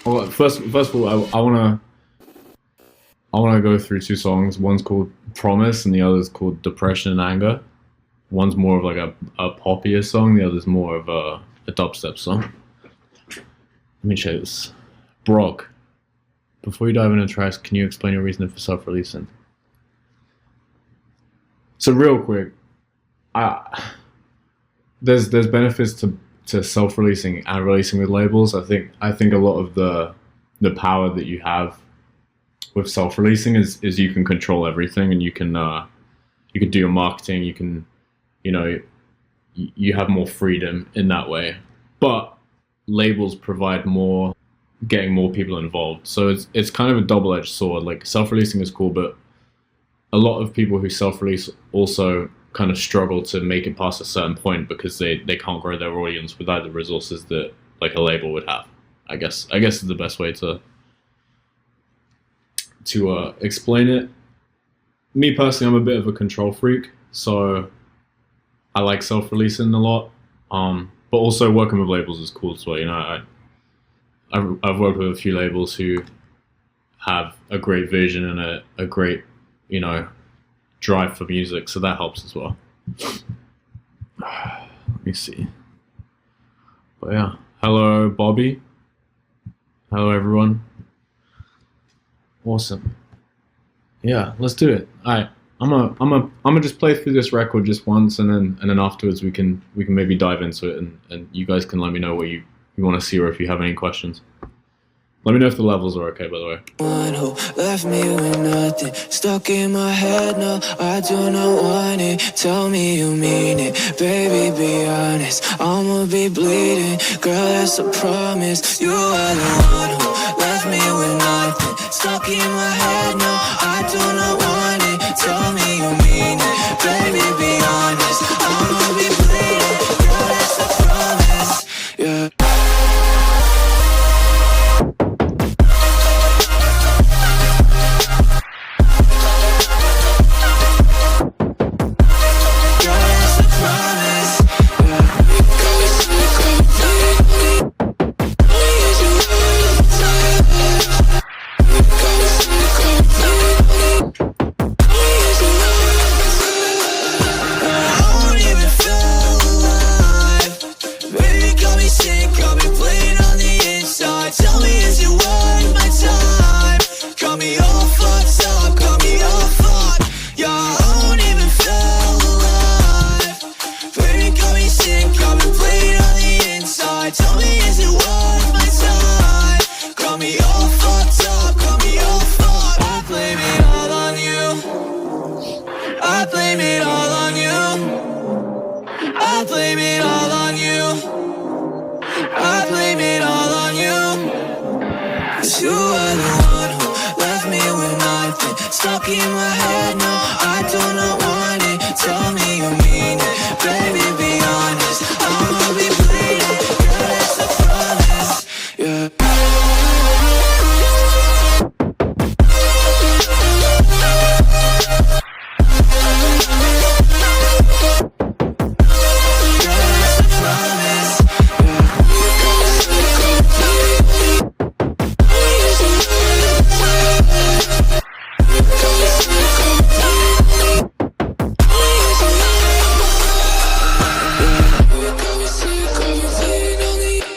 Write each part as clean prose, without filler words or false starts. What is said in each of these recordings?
Well, first of all, I wanna go through two songs. One's called Promise, and the other's called Depression and Anger. One's more of like a poppier song. The other's more of a dubstep song. Let me check this. Brock, before you dive into the tracks, can you explain your reason for self-releasing? So real quick, I there's benefits to self-releasing and releasing with labels. I think a lot of the power that you have with self-releasing is you can control everything, and you can do your marketing. You can, you know, you have more freedom in that way. But labels provide more, getting more people involved. So it's kind of a double-edged sword. Like self-releasing is cool, but a lot of people who self-release also kind of struggle to make it past a certain point because they can't grow their audience without the resources that like a label would have. I guess is the best way to explain it. Me personally, I'm a bit of a control freak, so I like self-releasing a lot. But also working with labels is cool as well. You know, I've worked with a few labels who have a great vision and a great, you know, drive for music, so that helps as well. Let me see. But yeah, hello Bobby. Hello everyone. Awesome. Yeah, let's do it. Alright. I'm gonna just play through this record just once, and then afterwards we can maybe dive into it, and you guys can let me know what you want to see, or if you have any questions. Let me know if the levels are okay, by the way. One who left me with nothing stuck in my head. No, I do not want it. Tell me you mean it, baby. Be honest. I'ma be bleeding, girl. That's a promise. You are the one who left me with nothing stuck in my head. No, I do not want it. Tell me you mean it, baby. Be honest. I'ma be bleeding, girl. That's a promise. Yeah.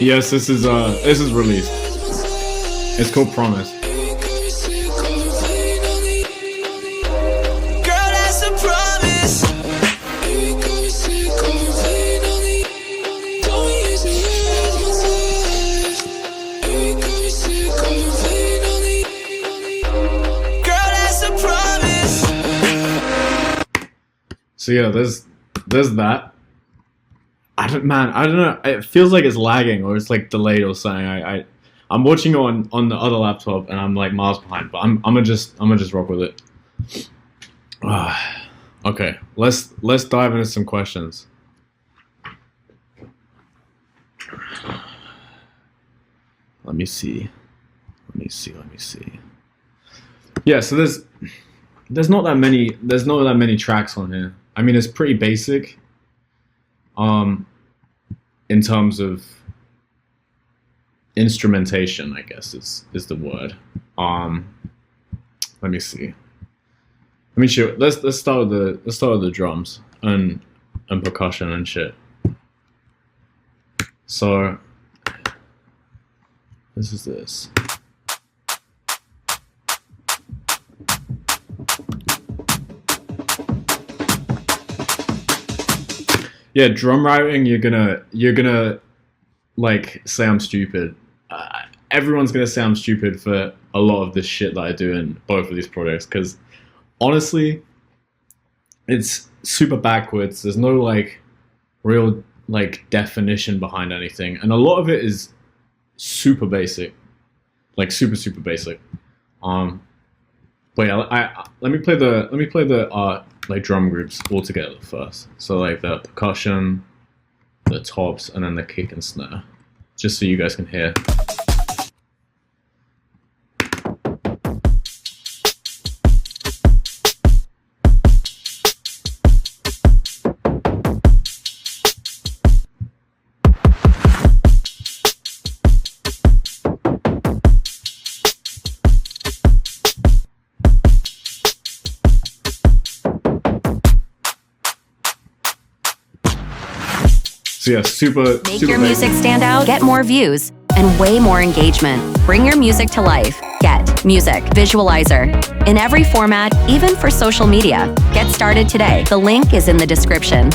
Yes, this is released. It's called Promise. So yeah, there's that. I don't know. It feels like it's lagging or it's like delayed or something. I'm watching it on the other laptop and I'm like miles behind, but I'm gonna just rock with it. Okay, let's dive into some questions. Let me see. Yeah, so there's not that many tracks on here. I mean, it's pretty basic. In terms of instrumentation, I guess is the word. Let me see. Let me show. Let's start with the drums and percussion and shit. So this is this. Yeah, drum writing. You're gonna like say I'm stupid. Everyone's gonna say I'm stupid for a lot of this shit that I do in both of these projects because honestly, it's super backwards. There's no like real like definition behind anything, and a lot of it is super basic, like super basic. But yeah, let me play the like drum groups all together first. So like the percussion, the tops, and then the kick and snare, just so you guys can hear. So yeah, Make your music stand out, get more views, and way more engagement. Bring your music to life. Get Music Visualizer. In every format, even for social media. Get started today. The link is in the description.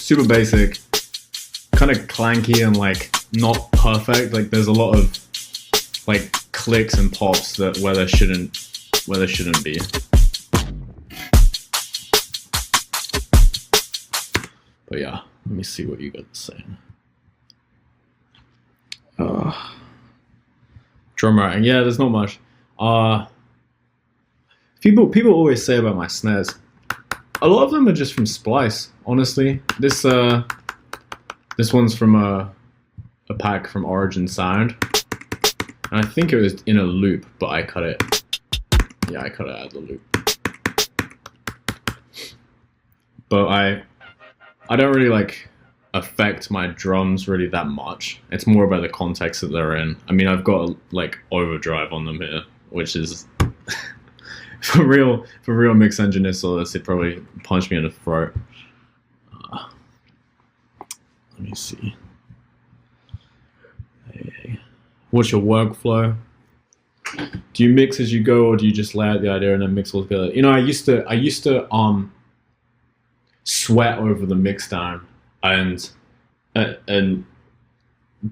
super basic, kind of clanky and like not perfect. Like there's a lot of like clicks and pops that where there shouldn't be. But yeah, let me see what you guys are saying. Drum writing, yeah, there's not much. People always say about my snares. A lot of them are just from Splice, honestly. This one's from a pack from Origin Sound, and I think it was in a loop, but I cut it. Yeah, I cut it out of the loop. But I don't really like affect my drums really that much. It's more about the context that they're in. I mean, I've got like overdrive on them here, which is for real mix engineers, so they'd probably punch me in the throat. Let me see. Hey. What's your workflow? Do you mix as you go, or do you just lay out the idea and then mix all together? You know, I used to sweat over the mix down and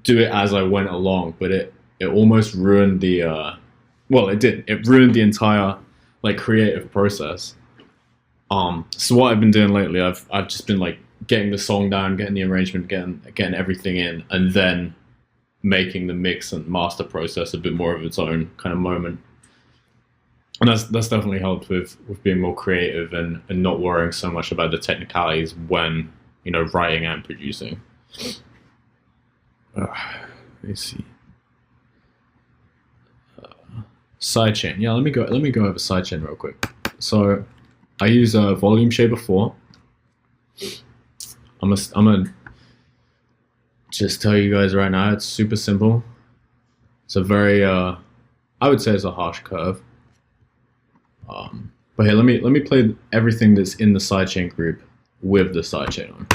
do it as I went along, but it almost ruined the it ruined the entire like creative process. So what I've been doing lately, I've just been like getting the song down, getting the arrangement, getting everything in, and then making the mix and master process a bit more of its own kind of moment. And that's definitely helped with being more creative and not worrying so much about the technicalities when, you know, writing and producing. Let me see. Sidechain. Yeah, let me go over sidechain real quick. So I use a volume shaper 4. I'm gonna just tell you guys right now, it's super simple. It's a very I would say it's a harsh curve. But here, let me play everything that's in the sidechain group with the sidechain on.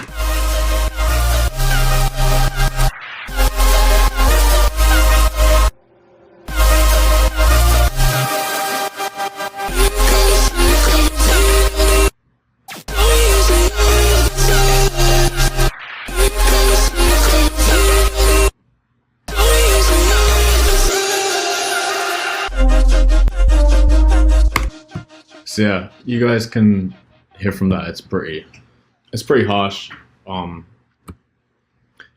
So yeah, you guys can hear from that. It's pretty harsh. The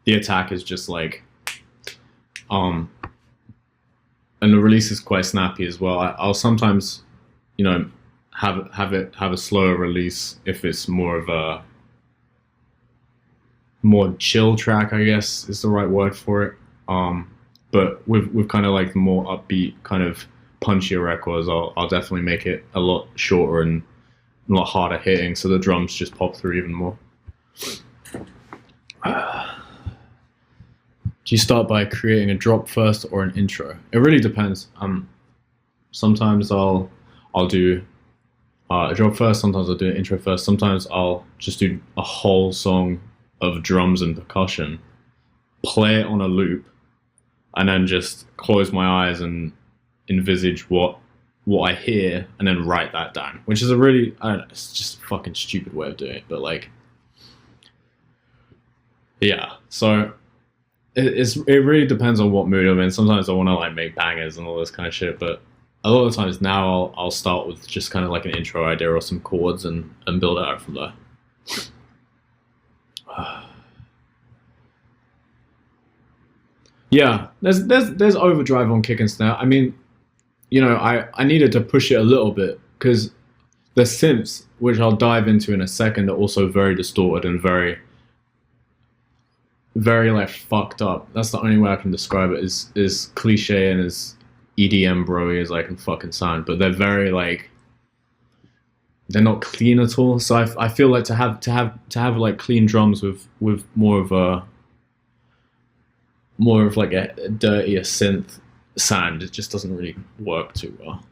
attack is just like, and the release is quite snappy as well. I'll sometimes, you know, have a slower release if it's more of a more chill track, I guess is the right word for it. But with kind of like the more upbeat kind of punchier records, I'll definitely make it a lot shorter and a lot harder hitting, so the drums just pop through even more. Do you start by creating a drop first or an intro? It really depends. Sometimes I'll do a drop first. Sometimes I'll do an intro first. Sometimes I'll just do a whole song of drums and percussion, play it on a loop, and then just close my eyes and envisage what I hear, and then write that down. Which is a really, I don't know, it's just a fucking stupid way of doing it, but like, yeah. So it really depends on what mood I'm in. Sometimes I want to like make bangers and all this kind of shit, but a lot of times now I'll start with just kind of like an intro idea or some chords and build it out from there. Yeah, there's overdrive on kick and snare. I mean, you know, I needed to push it a little bit because the synths, which I'll dive into in a second, are also very distorted and very like fucked up. That's the only way I can describe it, is cliche and as EDM bro-y as I can fucking sound. But they're very like, they're not clean at all. So I feel like to have like clean drums with more of like a dirtier synth sound, it just doesn't really work too well.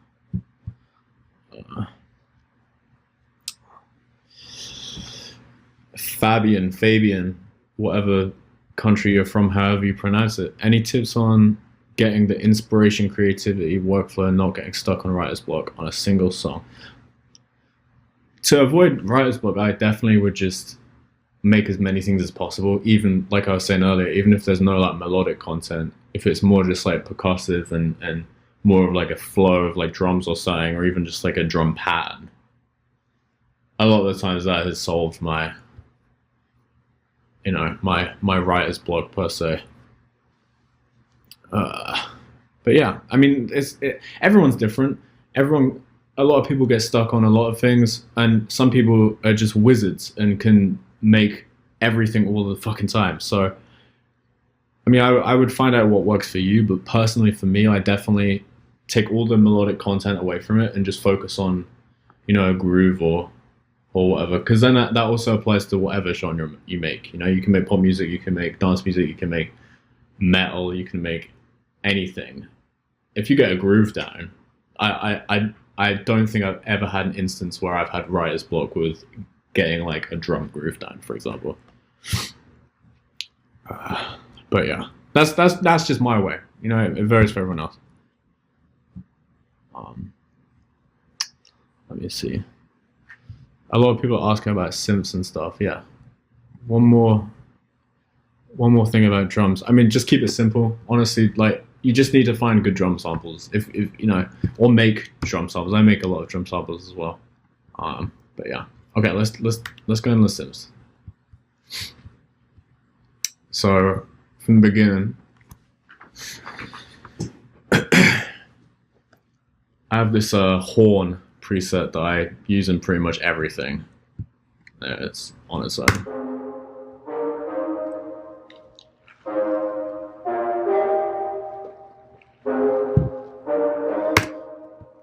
Fabian, whatever country you're from, however you pronounce it. Any tips on getting the inspiration, creativity, workflow, and not getting stuck on writer's block on a single song? To avoid writer's block, I definitely would just make as many things as possible. Even like I was saying earlier, even if there's no like melodic content, if it's more just like percussive and more of like a flow of like drums or something, or even just like a drum pattern, a lot of the times that has solved my, you know, my writer's block per se. But yeah, I mean, everyone's different. A lot of people get stuck on a lot of things, and some people are just wizards and can make everything all the fucking time. So, I mean, I would find out what works for you, but personally for me, I definitely take all the melodic content away from it and just focus on, you know, a groove or whatever. Because then that also applies to whatever genre you make. You know, you can make pop music, you can make dance music, you can make metal, you can make anything. If you get a groove down, I don't think I've ever had an instance where I've had writer's block with getting like a drum groove down, for example. But yeah, that's just my way. You know, it varies for everyone else. Let me see. A lot of people are asking about synths and stuff. Yeah. One more thing about drums. I mean, just keep it simple. Honestly, like, you just need to find good drum samples. If you know, or make drum samples. I make a lot of drum samples as well. But yeah. Okay, let's go in the synths. So from the beginning, I have this horn preset that I use in pretty much everything. There, it's on its own.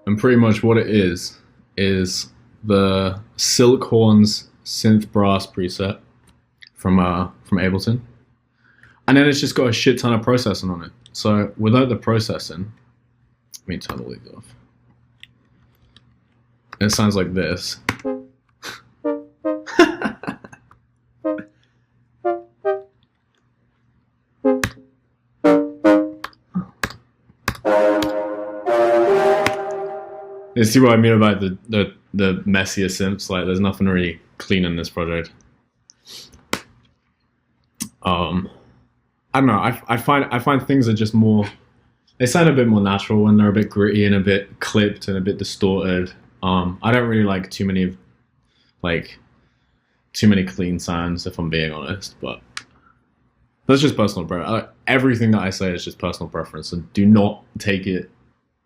And pretty much what it is the Silk Horns synth brass preset from Ableton. And then it's just got a shit ton of processing on it. So without the processing, let me turn all these off. It sounds like this. You see what I mean about the messier synths? Like, there's nothing really clean in this project. I don't know. I find things are just more. They sound a bit more natural when they're a bit gritty and a bit clipped and a bit distorted. I don't really like too many clean sounds, if I'm being honest. But that's just personal preference. Everything that I say is just personal preference, and do not take it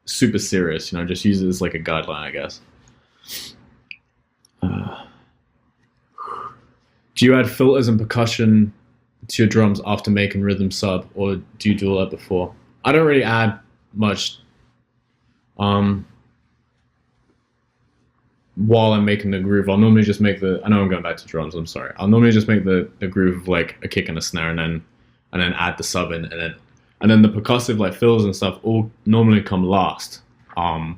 super serious. You know, just use it as like a guideline, I guess. Do you add filters and percussion to your drums after making rhythm sub, or do you do all that before? I don't really add much while I'm making the groove. I'll normally just make I know I'm going back to drums, I'm sorry. I'll normally just make the groove of like a kick and a snare, and then and then add the sub in, and then the percussive like fills and stuff all normally come last,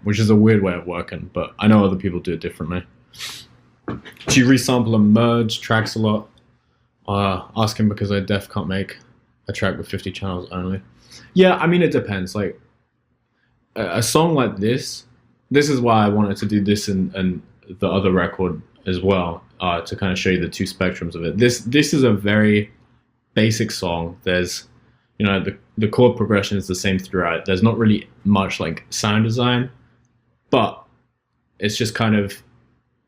which is a weird way of working, but I know other people do it differently. Do you resample and merge tracks a lot? Asking because I can't make a track with 50 channels only. Yeah, I mean, it depends. Like a song like this is why I wanted to do this and the other record as well, to kind of show you the two spectrums of it. This is a very basic song. There's, you know, the chord progression is the same throughout. There's not really much like sound design, but it's just kind of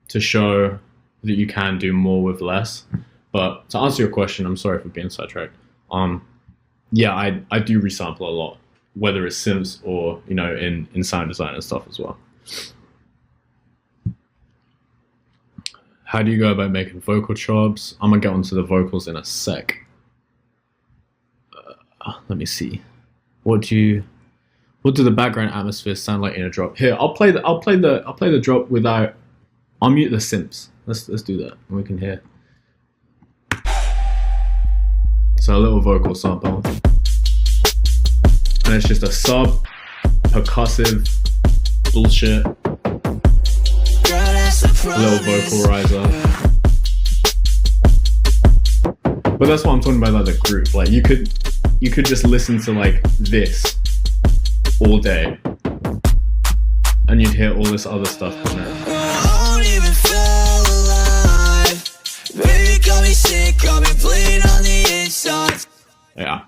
to show that you can do more with less. But to answer your question, I'm sorry for being sidetracked. Yeah, I do resample a lot, whether it's synths or, you know, in sound design and stuff as well. How do you go about making vocal chops? I'm gonna get onto the vocals in a sec. Let me see. What do the background atmospheres sound like in a drop? Here, I'll play the drop without. I'll mute the synths. Let's do that, and we can hear. So a little vocal sample, and it's just a sub, percussive bullshit, a little vocal riser. But that's what I'm talking about, like the group. Like you could just listen to like this all day, and you'd hear all this other stuff coming out. I don't even feel alive. Baby, got me sick, got me bleeding on the inside. Yeah.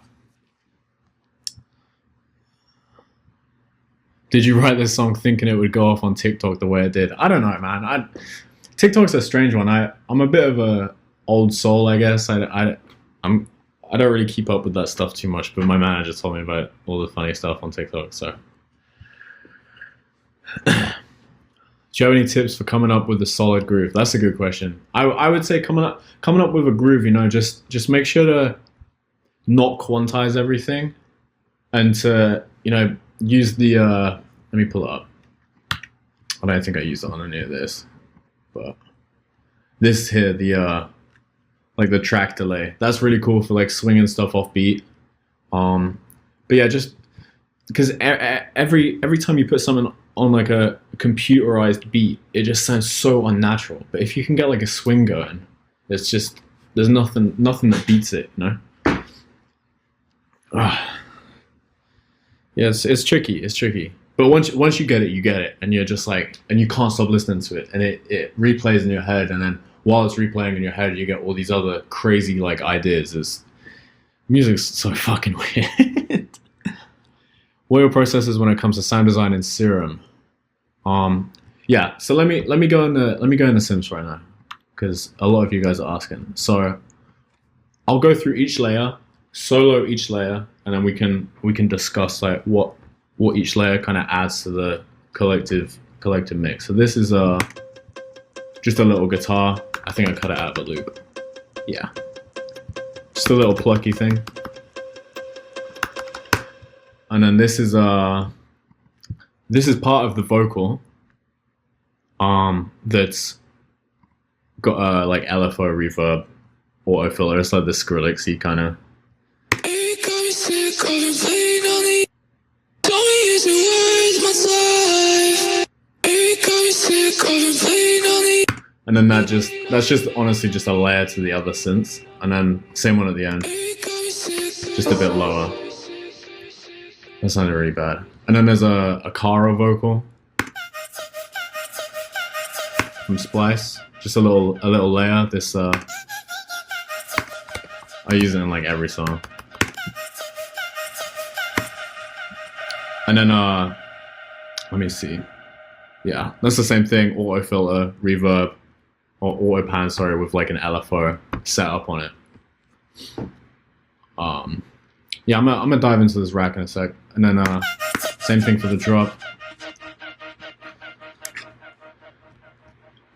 Did you write this song thinking it would go off on TikTok the way it did? I don't know, man. TikTok's a strange one. I'm a bit of a old soul, I guess. I don't really keep up with that stuff too much, but my manager told me about all the funny stuff on TikTok. So, do you have any tips for coming up with a solid groove? That's a good question. I would say coming up with a groove, you know, just make sure to not quantize everything, and to, you know, use the let me pull it up. I don't think I used it on any of this, but this here, the like the track delay, that's really cool for like swinging stuff off beat. But yeah, just because every time you put something on like a computerized beat, it just sounds so unnatural. But if you can get like a swing going, it's just, there's nothing that beats it, you know. Yeah, it's tricky. But once you get it, and you're just like, and you can't stop listening to it, and it replays in your head, and then while it's replaying in your head, you get all these other crazy like ideas. Music's so fucking weird. What are your processes when it comes to sound design in Serum? Yeah, so let me go in the Sims right now, because a lot of you guys are asking. So I'll go through each layer, solo each layer, and then we can discuss like what each layer kind of adds to the collective mix. So this is just a little guitar. I think I cut it out of the loop. Yeah, just a little plucky thing. And then this is part of the vocal that's got like LFO reverb, auto filter. It's like the Skrillexy kind of. And then that's just honestly just a layer to the other synths, and then same one at the end, just a bit lower. That sounded really bad. And then there's a Kara vocal from Splice, just a little layer. This I use it in like every song. And then let me see. Yeah, that's the same thing. Auto filter, reverb, or auto pan, sorry, with like an LFO setup on it. Yeah, I'm gonna dive into this rack in a sec, and then same thing for the drop.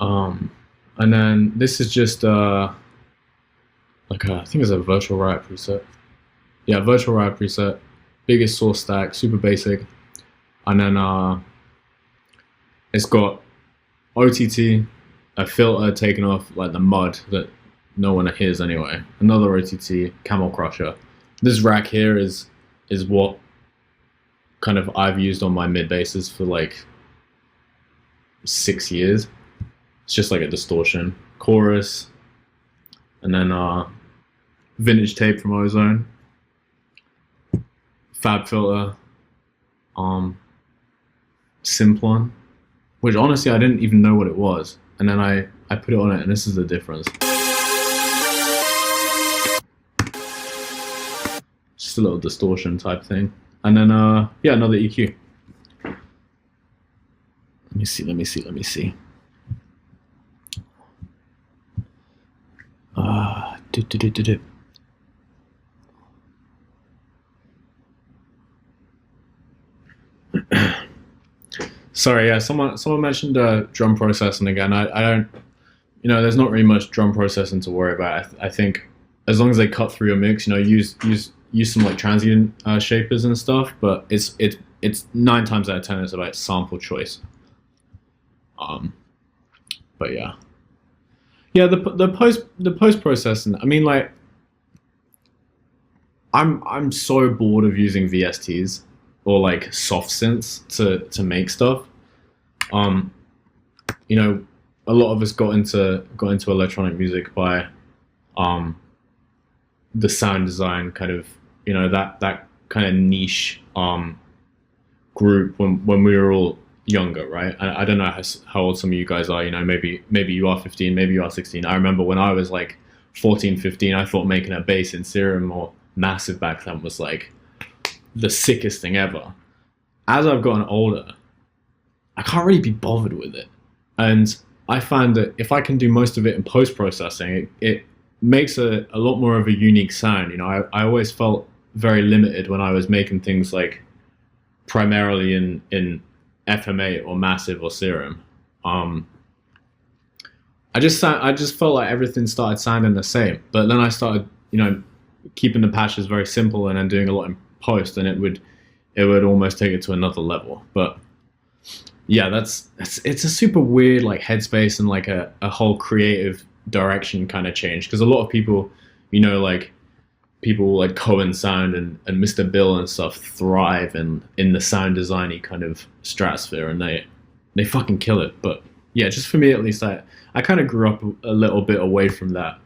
And then this is just like I think it's a virtual riot preset. Yeah, virtual riot preset, biggest source stack, super basic, and then it's got OTT, a filter taking off like the mud that no one hears anyway. Another OTT, Camel Crusher, This rack here is what kind of I've used on my mid basses for like 6 years. It's just like a distortion chorus, and then vintage tape from Ozone, Fab Filter, Simplon, which honestly I didn't even know what it was, and then I put it on it, and this is the difference. Just a little distortion type thing, and then yeah, another EQ. Let me see. Do. Sorry, yeah. Someone mentioned drum processing again. I don't, there's not really much drum processing to worry about. I think as long as they cut through your mix, use some like transient shapers and stuff. But it's 9 times out of 10 it's about sample choice. But yeah, the post processing. I mean, like, I'm so bored of using VSTs or like soft synths to make stuff. A lot of us got into electronic music by the sound design kind of, that kind of niche group when we were all younger, right? I don't know how old some of you guys are. Maybe you are 15, maybe you are 16. I remember when I was like 14, 15, I thought making a bass in Serum or Massive back then was like the sickest thing ever. As I've gotten older, I can't really be bothered with it, and I find that if I can do most of it in post-processing, it makes a lot more of a unique sound. I always felt very limited when I was making things like primarily in FMA or Massive or Serum. I just felt like everything started sounding the same, but then I started keeping the patches very simple and then doing a lot in post, and it would almost take it to another level. But yeah, it's a super weird like headspace and like a whole creative direction kind of change, because a lot of people, like people like Cohen Sound and Mr. Bill and stuff thrive in the sound designy kind of stratosphere, and they fucking kill it. But yeah, just for me at least, I kind of grew up a little bit away from that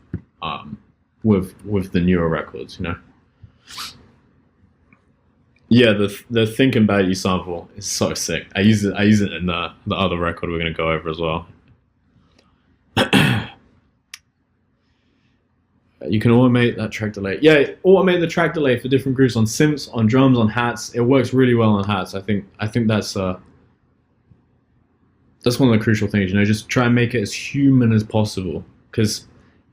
with the newer records, Yeah, the Thinking About You sample is so sick. I use it in the other record we're gonna go over as well. You can automate that track delay. Yeah, automate the track delay for different groups on synths, on drums, on hats. It works really well on hats. I think that's one of the crucial things. Just try and make it as human as possible, because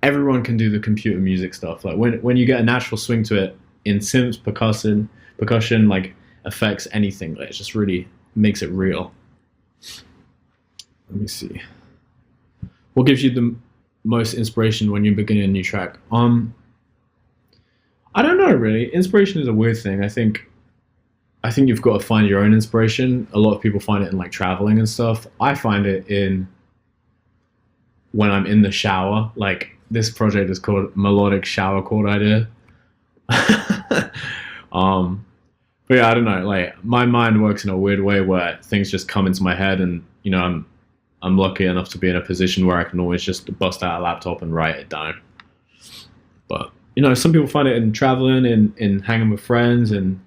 everyone can do the computer music stuff. Like when you get a natural swing to it in synths, percussion, like effects, anything, like, it just really makes it real. Let me see. What gives you the most inspiration when you're beginning a new track? I don't know, really. Inspiration is a weird thing. I think you've got to find your own inspiration. A lot of people find it in like traveling and stuff. I find it in when I'm in the shower. Like, this project is called Melodic Shower Chord Idea. But yeah, I don't know. Like, my mind works in a weird way where things just come into my head, and I'm lucky enough to be in a position where I can always just bust out a laptop and write it down. But some people find it in traveling, in hanging with friends, and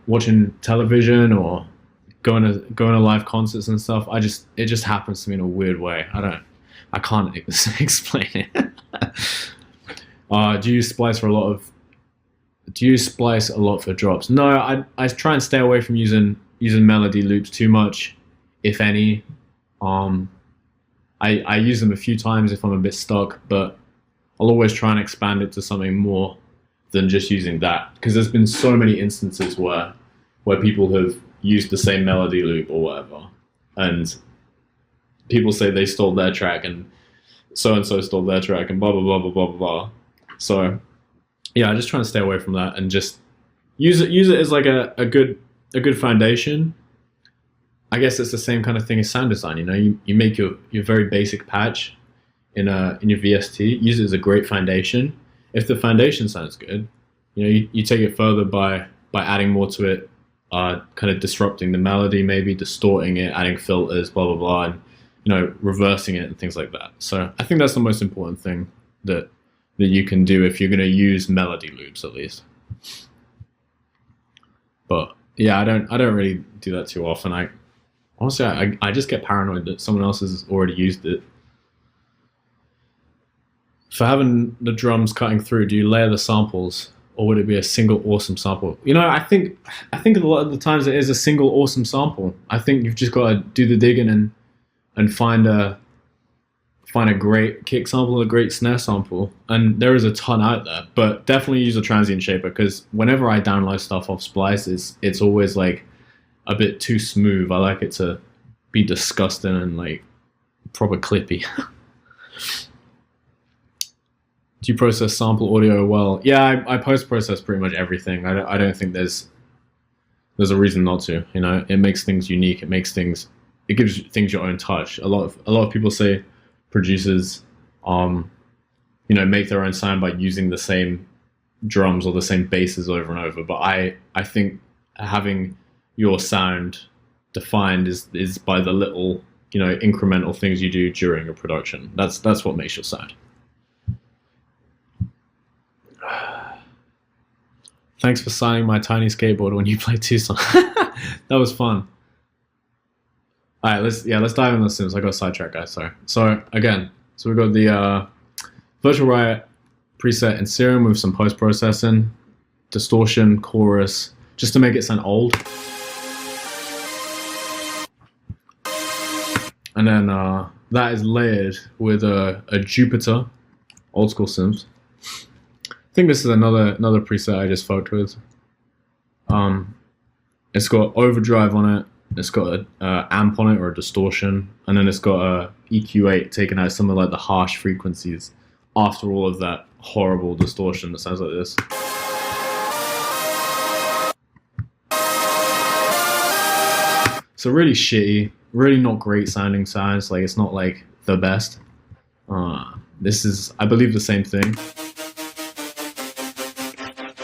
watching television or going to live concerts and stuff. It just happens to me in a weird way. I can't explain it. Do you splice a lot for drops? No, I try and stay away from using melody loops too much, if any. I use them a few times if I'm a bit stuck, but I'll always try and expand it to something more than just using that, because there's been so many instances where people have used the same melody loop or whatever, and people say they stole their track and so stole their track and blah blah blah blah blah blah. So yeah, I just try and stay away from that and just use it as like a good foundation. I guess it's the same kind of thing as sound design. You make your very basic patch in your VST, use it as a great foundation. If the foundation sounds good, You know, you take it further by adding more to it, kind of disrupting the melody, maybe distorting it, adding filters, blah blah blah, and reversing it and things like that. So I think that's the most important thing that you can do if you're going to use melody loops, at least. But yeah, I don't really do that too often. Honestly, I just get paranoid that someone else has already used it. For having the drums cutting through, do you layer the samples, or would it be a single awesome sample? I think a lot of the times it is a single awesome sample. I think you've just got to do the digging and find a great kick sample, a great snare sample, and there is a ton out there. But definitely use a transient shaper, because whenever I download stuff off Splice, it's always like a bit too smooth. I like it to be disgusting and like proper clippy. Do you process sample audio well? Yeah, I post-process pretty much everything. I don't think there's a reason not to. It makes things unique. It gives things your own touch. A lot of people say producers, make their own sound by using the same drums or the same basses over and over. But I think having your sound defined is by the little incremental things you do during a production. That's what makes your sound. Thanks for signing my tiny skateboard when you play Tucson. That was fun. All right, let's dive into the sims. I got sidetracked, guys. Sorry. So again, we got the Virtual Riot preset in Serum with some post processing, distortion, chorus, just to make it sound old. And then that is layered with a Jupiter, old school sims. I think this is another preset I just fucked with. It's got overdrive on it. It's got an amp on it, or a distortion, and then it's got a EQ8 taking out some of like the harsh frequencies after all of that horrible distortion that sounds like this. So really shitty, really not great sounding sounds. Like, it's not like the best. This is, I believe, the same thing,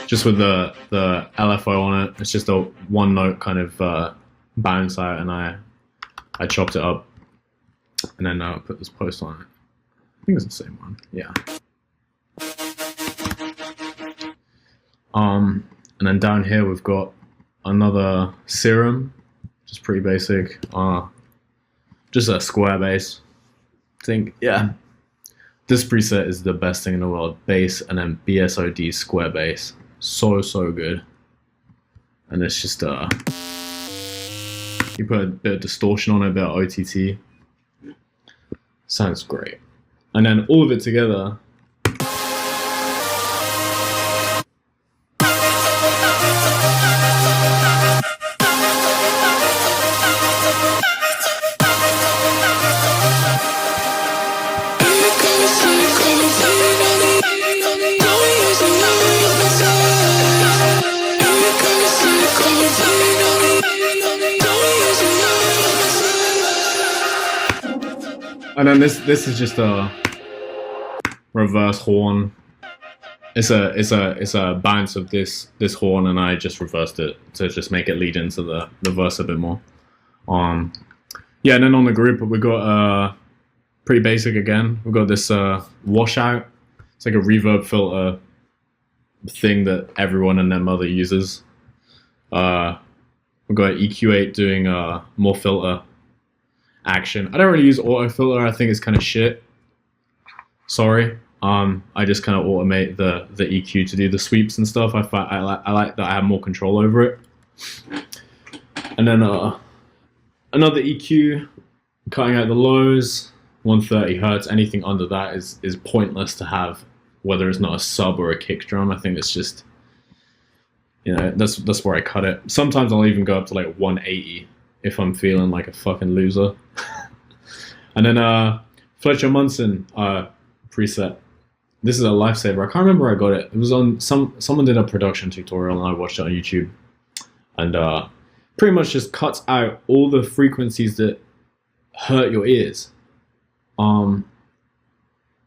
just with the LFO on it. It's just a one note kind of bounce out, and I chopped it up and then put this post on it. I think it's the same one. Yeah. And then down here we've got another Serum, which is pretty basic. Just a square bass. I think, yeah. This preset is the best thing in the world. Bass and then BSOD square bass. So good. And it's just you put a bit of distortion on it, a bit of OTT. Sounds great. And then all of it together. And then this is just a reverse horn. It's a bounce of this horn, and I just reversed it to just make it lead into the verse a bit more. Yeah, and then on the group we got pretty basic again. We got this washout. It's like a reverb filter thing that everyone and their mother uses. We got EQ8 doing more filter action. I don't really use auto filter. I think it's kind of shit. Sorry. I just kind of automate the EQ to do the sweeps and stuff. I like that I have more control over it. And then another EQ, cutting out the lows, 130 hertz. Anything under that is pointless to have, whether it's not a sub or a kick drum. I think it's just, that's where I cut it. Sometimes I'll even go up to like 180 if I'm feeling like a fucking loser. And then Fletcher Munson preset. This is a lifesaver. I can't remember where I got it. It was on someone did a production tutorial and I watched it on YouTube. And pretty much just cuts out all the frequencies that hurt your ears.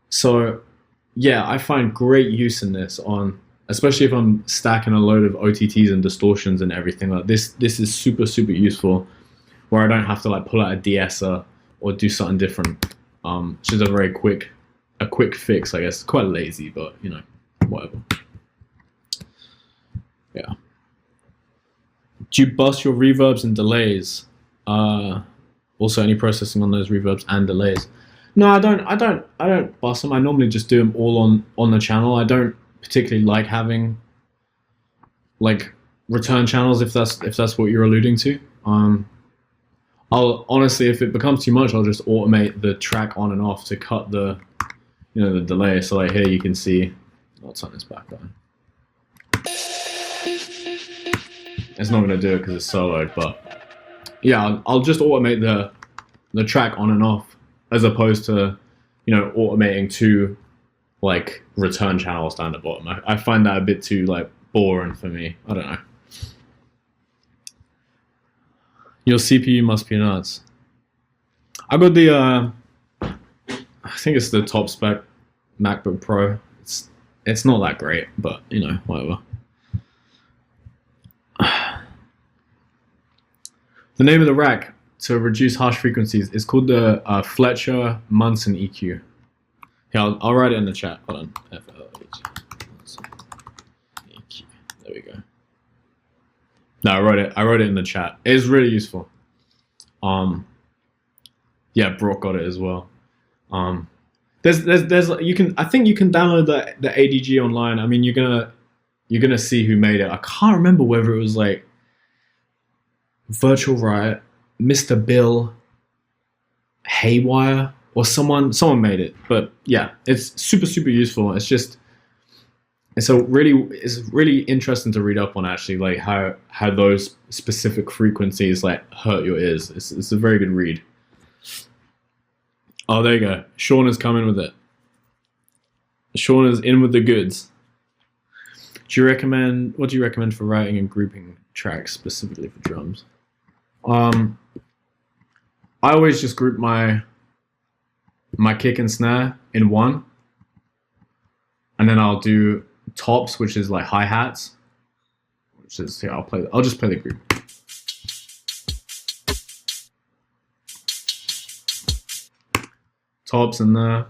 So yeah, I find great use in this on especially if I'm stacking a load of OTTs and distortions and everything. Like this is super useful, where I don't have to like pull out a de-esser or do something different. It's just a quick fix, I guess. It's quite lazy, but you know, whatever. Yeah. Do you bust your reverbs and delays? Also, any processing on those reverbs and delays? No, I don't bust them. I normally just do them all on the channel. I don't particularly like having like return channels if that's what you're alluding to. I'll honestly, if it becomes too much, I'll just automate the track on and off to cut the the delay. So like here you can see, I'll turn this back on. It's not going to do it because it's soloed, but yeah, I'll just automate the track on and off as opposed to automating two like return channels down the bottom. I find that a bit too like boring for me. I don't know. Your CPU must be nuts. I got the I think it's the top spec MacBook Pro. It's not that great, but whatever. The name of the rack to reduce harsh frequencies is called the Fletcher Munson EQ. Yeah, I'll write it in the chat. Hold on. EQ. There we go. No, I wrote it in the chat. It is really useful. Yeah, Brock got it as well. There's I think you can download the ADG online. I mean, you're gonna see who made it. I can't remember whether it was like Virtual Riot, Mr. Bill, Haywire, or someone made it. But yeah, it's super useful. It's really interesting to read up on, actually, like how those specific frequencies like hurt your ears. It's a very good read. Oh, there you go. Sean is coming with it. Sean is in with the goods. What do you recommend for writing and grouping tracks specifically for drums? I always just group my kick and snare in one, and then I'll do tops, which is like hi-hats, which is here. I'll just play the group. Tops in there,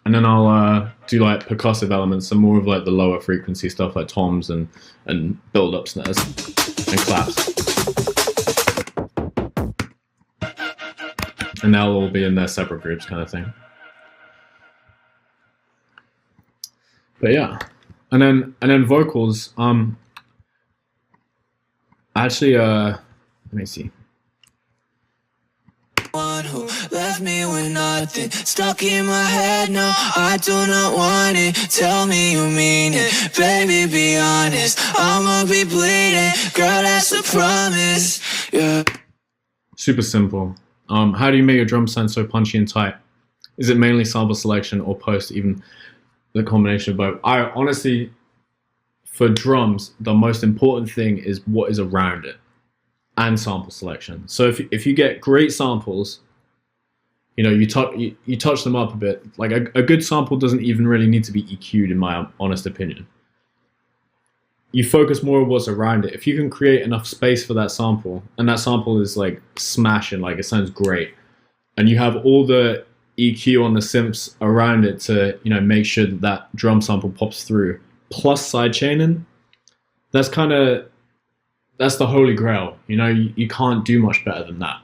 and then I'll do like percussive elements, some more of like the lower frequency stuff like toms and build-up snares and claps. And they'll all be in their separate groups, kind of thing. But yeah, and then vocals. Actually, let me see. One who left me with nothing stuck in my head. No, I do not want it. Tell me you mean it, baby. Be honest. I'ma be bleeding, girl. That's a promise. Yeah. Super simple. How do you make your drum sound so punchy and tight? Is it mainly sample selection or post, even the combination of both? I honestly, for drums, the most important thing is what is around it and sample selection. So if you get great samples, you touch them up a bit. Like a good sample doesn't even really need to be EQ'd, in my honest opinion. You focus more on what's around it. If you can create enough space for that sample, and that sample is like smashing, like it sounds great, and you have all the EQ on the synths around it to make sure that drum sample pops through, plus sidechaining, that's the holy grail. You can't do much better than that.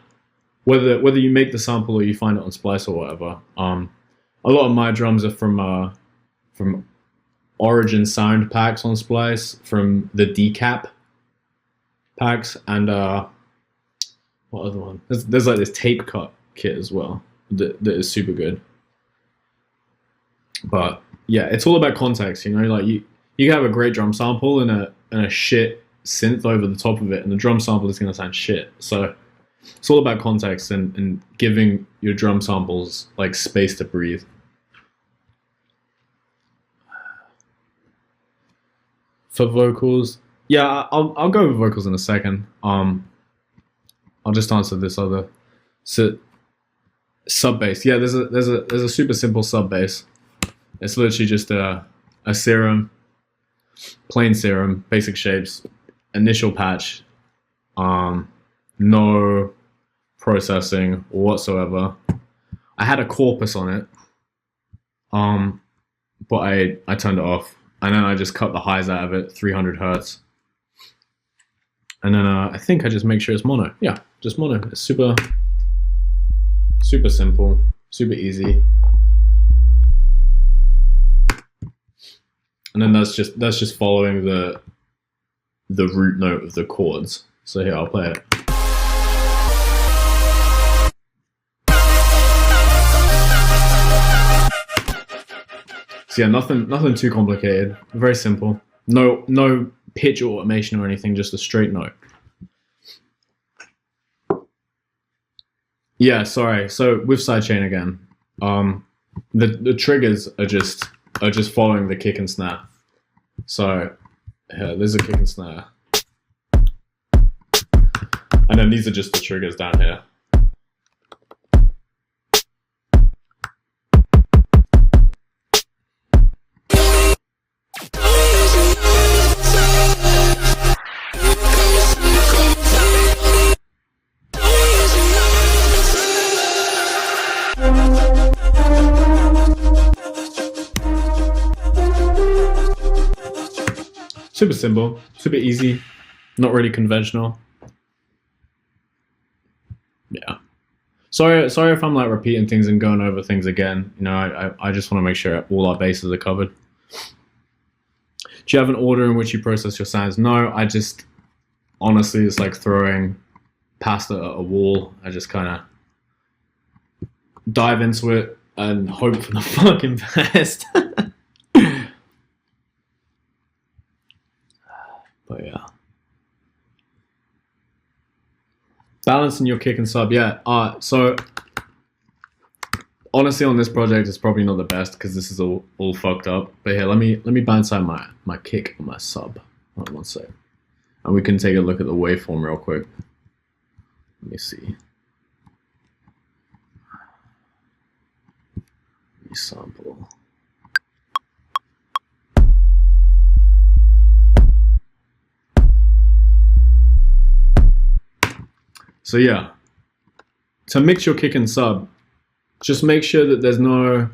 Whether you make the sample or you find it on Splice or whatever. A lot of my drums are from Origin sound packs on Splice, from the decap packs, and what other one? There's like this tape cut kit as well that is super good. But yeah, it's all about context. Like you can have a great drum sample and a shit synth over the top of it, and the drum sample is going to sound shit. So it's all about context and giving your drum samples like space to breathe. For vocals, yeah, I'll go with vocals in a second. I'll just answer this other. So sub bass, yeah, there's a super simple sub bass. It's literally just a serum. plain serum, basic shapes, initial patch, no processing whatsoever. I had a corpus on it, but I turned it off, and then I just cut the highs out of it, 300 hertz, and then I think I just make sure it's mono. Yeah, just mono. It's super simple, super easy, and then that's just following the root note of the chords. So here, I'll play it. So yeah, nothing too complicated. Very simple. No pitch automation or anything, just a straight note. Yeah, sorry. So with sidechain again, the triggers are just following the kick and snare. So here, there's a kick and snare, and then these are just the triggers down here. Super simple, super easy, not really conventional. Yeah. Sorry if I'm like repeating things and going over things again. You know, I just want to make sure all our bases are covered. Do you have an order in which you process your sounds? No, I just, honestly, it's like throwing pasta at a wall. I just kind of dive into it and hope for the fucking best. But yeah. Balancing your kick and sub, yeah. So honestly, on this project, it's probably not the best because this is all fucked up. But here, let me balance out my kick and my sub. Hold on one sec, and we can take a look at the waveform real quick. Let me see. Let me sample. So yeah, to mix your kick and sub, just make sure that there's no,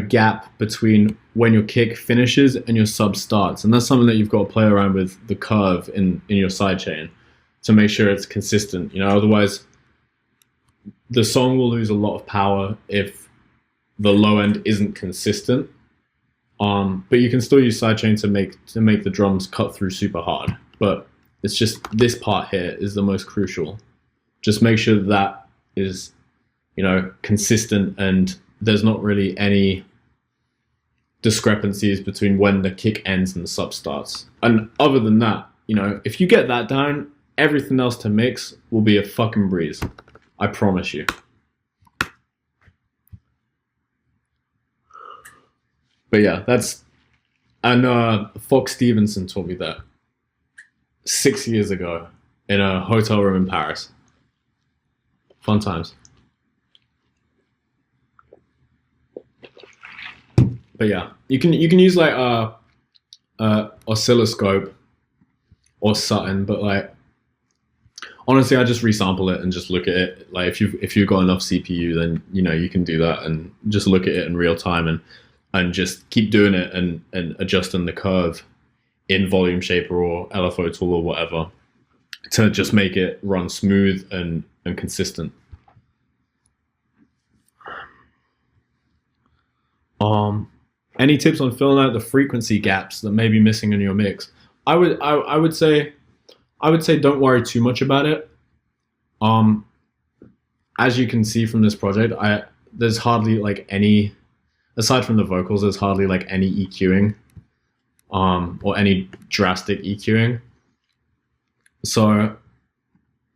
gap between when your kick finishes and your sub starts. And that's something that you've got to play around with the curve in your sidechain to make sure it's consistent. Otherwise the song will lose a lot of power if the low end isn't consistent. But you can still use sidechain to make the drums cut through super hard. But it's just this part here is the most crucial. Just make sure that is, consistent and there's not really any discrepancies between when the kick ends and the sub starts. And other than that, if you get that down, everything else to mix will be a fucking breeze. I promise you. But yeah, and Fox Stevenson taught me that 6 years ago in a hotel room in Paris. Fun times. But yeah, you can use like oscilloscope or Sutton, but like honestly, I just resample it and just look at it. Like if you've got enough CPU, then you can do that and just look at it in real time and just keep doing it and adjusting the curve in Volume Shaper or LFO tool or whatever to just make it run smooth and consistent. Any tips on filling out the frequency gaps that may be missing in your mix? I would say don't worry too much about it. As you can see from this project, there's hardly like any, aside from the vocals, there's hardly like any EQing. Or any drastic EQing. So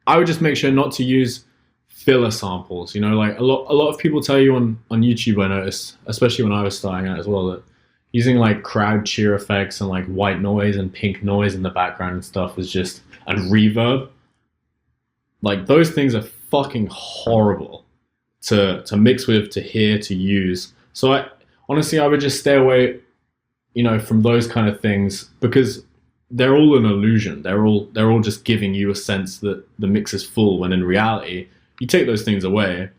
I would just make sure not to use filler samples. Like a lot of people tell you on YouTube, I noticed, especially when I was starting out as well, that using like crowd cheer effects and like white noise and pink noise in the background and stuff is just, and reverb, like those things are fucking horrible to mix with, to hear, to use. So I would just stay away from those kind of things, because they're all an illusion. They're all just giving you a sense that the mix is full, when in reality, you take those things away,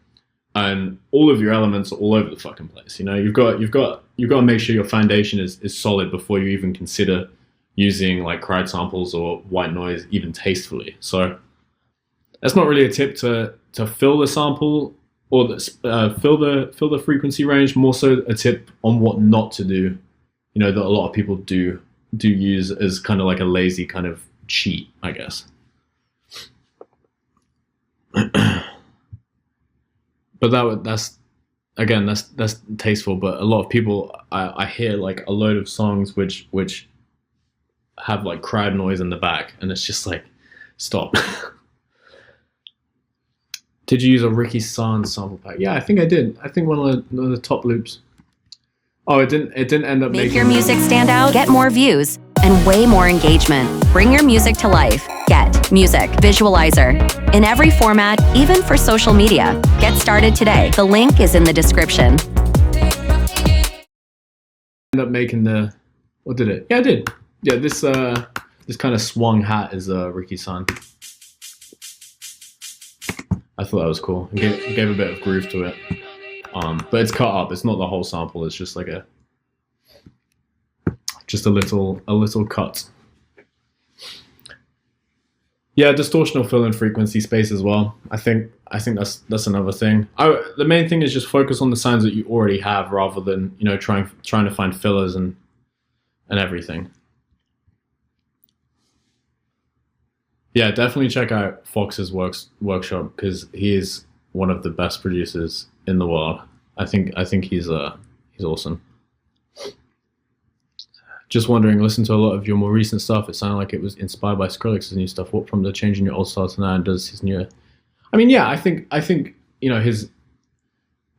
and all of your elements are all over the fucking place. You've got to make sure your foundation is solid before you even consider using like crowd samples or white noise even tastefully. So that's not really a tip to fill the sample or fill the frequency range. More so a tip on what not to do. That a lot of people do use as kind of like a lazy kind of cheat, I guess. But that's tasteful. But a lot of people, I hear like a load of songs which have like crowd noise in the back, and it's just like, stop. Did you use a Ricky Sans sample pack? Yeah, I think I did. I think one of the top loops. Oh, it didn't end up Make making your music stand out, get more views, and way more engagement. Bring your music to life. Get Music Visualizer. In every format, even for social media. Get started today. The link is in the description. End up making the, what did it? Yeah, I did. Yeah, this kind of swung hat is Ricky San. I thought that was cool. It gave a bit of groove to it. But it's cut up. It's not the whole sample. It's just like a little cut. Yeah, distortion will fill in frequency space as well. I think that's another thing. The main thing is just focus on the sounds that you already have, rather than trying to find fillers and everything. Yeah, definitely check out Fox's workshop, because he is one of the best producers in the world. I think he's awesome. Just wondering, listen to a lot of your more recent stuff. It sounded like it was inspired by Skrillex's new stuff. What from the change in your old style to now does his new? I mean, yeah, I think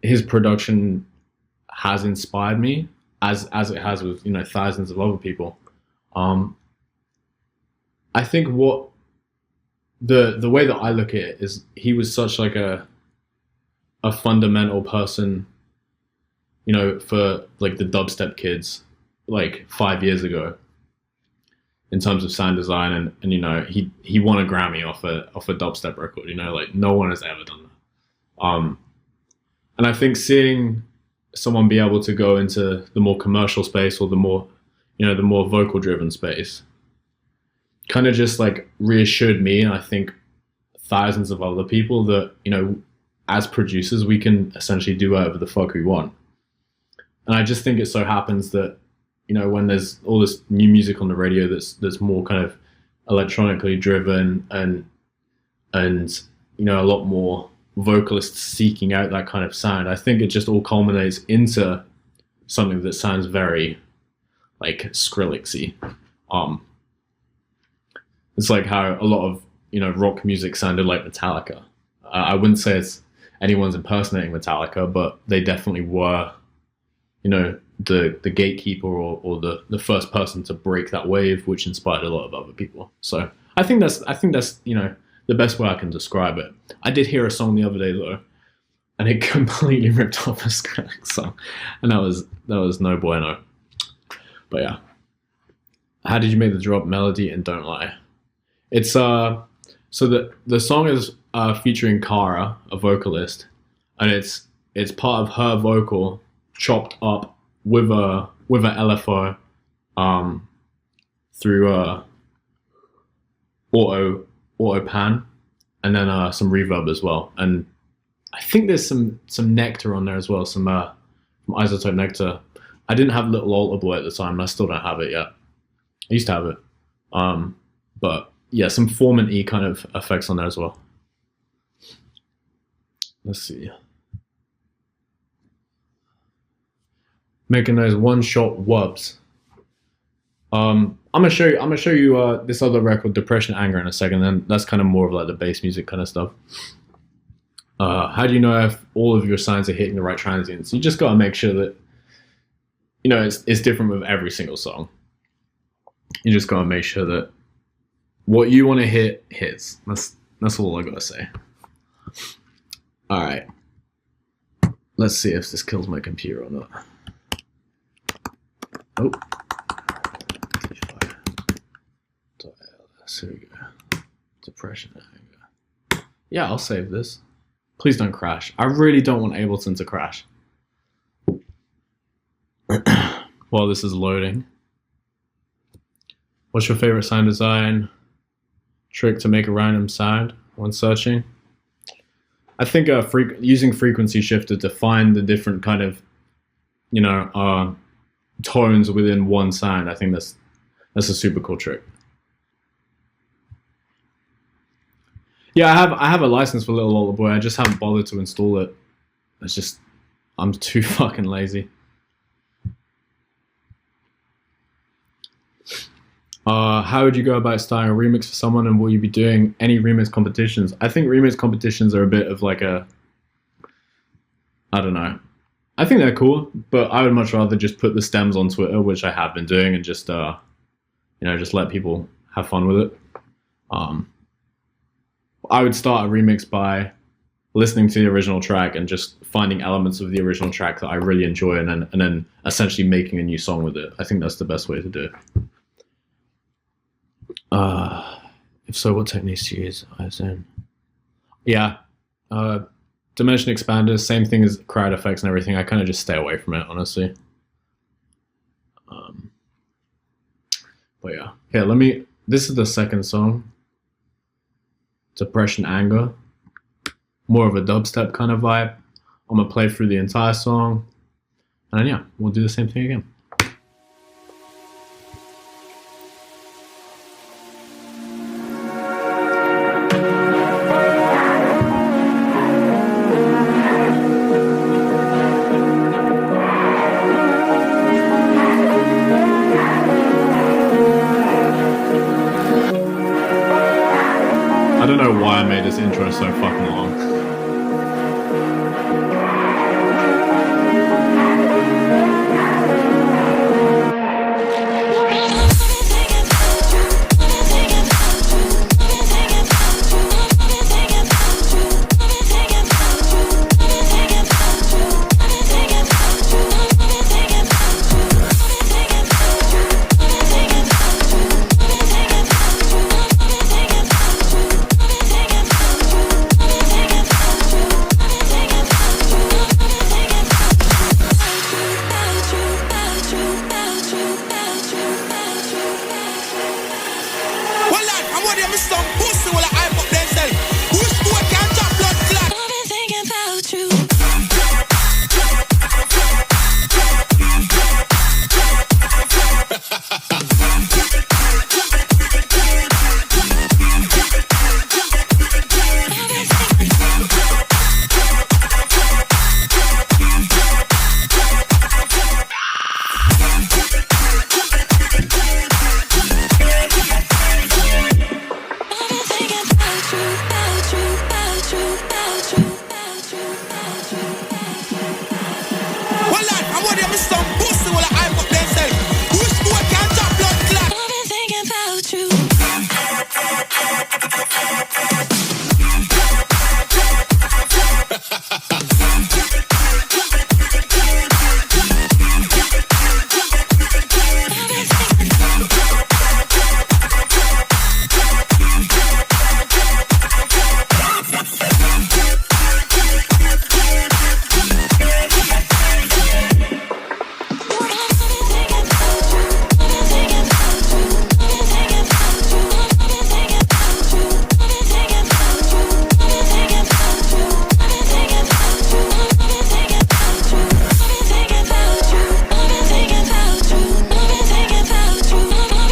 his production has inspired me, as it has with thousands of other people. I think what the way that I look at it is, he was such like a fundamental person, for like the dubstep kids like 5 years ago, in terms of sound design, and he won a Grammy off a dubstep record. Like no one has ever done that. And I think seeing someone be able to go into the more commercial space, or the more vocal driven space, kind of just like reassured me, and I think thousands of other people, that as producers we can essentially do whatever the fuck we want. And I just think it so happens that when there's all this new music on the radio that's more kind of electronically driven, and a lot more vocalists seeking out that kind of sound, I think it just all culminates into something that sounds very like Skrillexy. It's like how a lot of rock music sounded like Metallica. I wouldn't say it's anyone's impersonating Metallica, but they definitely were the gatekeeper, or the first person to break that wave, which inspired a lot of other people. So I think that's the best way I can describe it. I did hear a song the other day though, and it completely ripped off a Skrillex song, and that was no bueno. But yeah, how did you make the drop melody and Don't Lie? It's so the song is featuring Kara, a vocalist, and it's part of her vocal chopped up with a LFO through auto pan, and then some reverb as well. And I think there's some Nectar on there as well, some Isotope Nectar. I didn't have Little Altar Boy at the time, and I still don't have it yet. I used to have it, but yeah, some Formant-y kind of effects on there as well. Let's see. Making those one-shot wubs. I'm gonna show you this other record, Depression Anger, in a second. Then that's kind of more of like the bass music kind of stuff. How do you know if all of your signs are hitting the right transients? You just gotta make sure that it's different with every single song. You just gotta make sure that what you want to hit hits. That's all I gotta say. All right. Let's see if this kills my computer or not. Oh. So we go. Depression and anger. Yeah, I'll save this. Please don't crash. I really don't want Ableton to crash. While this is loading. What's your favorite sound design trick to make a random sound when searching? I think using frequency shifter to find the different kind of, tones within one sound. I think that's a super cool trick. Yeah, I have a license for Little Lollipop Boy. I just haven't bothered to install it. I'm too fucking lazy. How would you go about starting a remix for someone, and will you be doing any remix competitions? I think remix competitions are a bit of like I don't know. I think they're cool, but I would much rather just put the stems on Twitter, which I have been doing, and just just let people have fun with it. I would start a remix by listening to the original track and just finding elements of the original track that I really enjoy, and then essentially making a new song with it. I think that's the best way to do it. If so, what techniques do you use? I assume. Yeah. Dimension expanders, same thing as crowd effects and everything. I kind of just stay away from it, honestly. But yeah. Here, this is the second song. Depression, Anger. More of a dubstep kind of vibe. I'm gonna play through the entire song. And then yeah, we'll do the same thing again. I don't know why I made this intro so fucking long.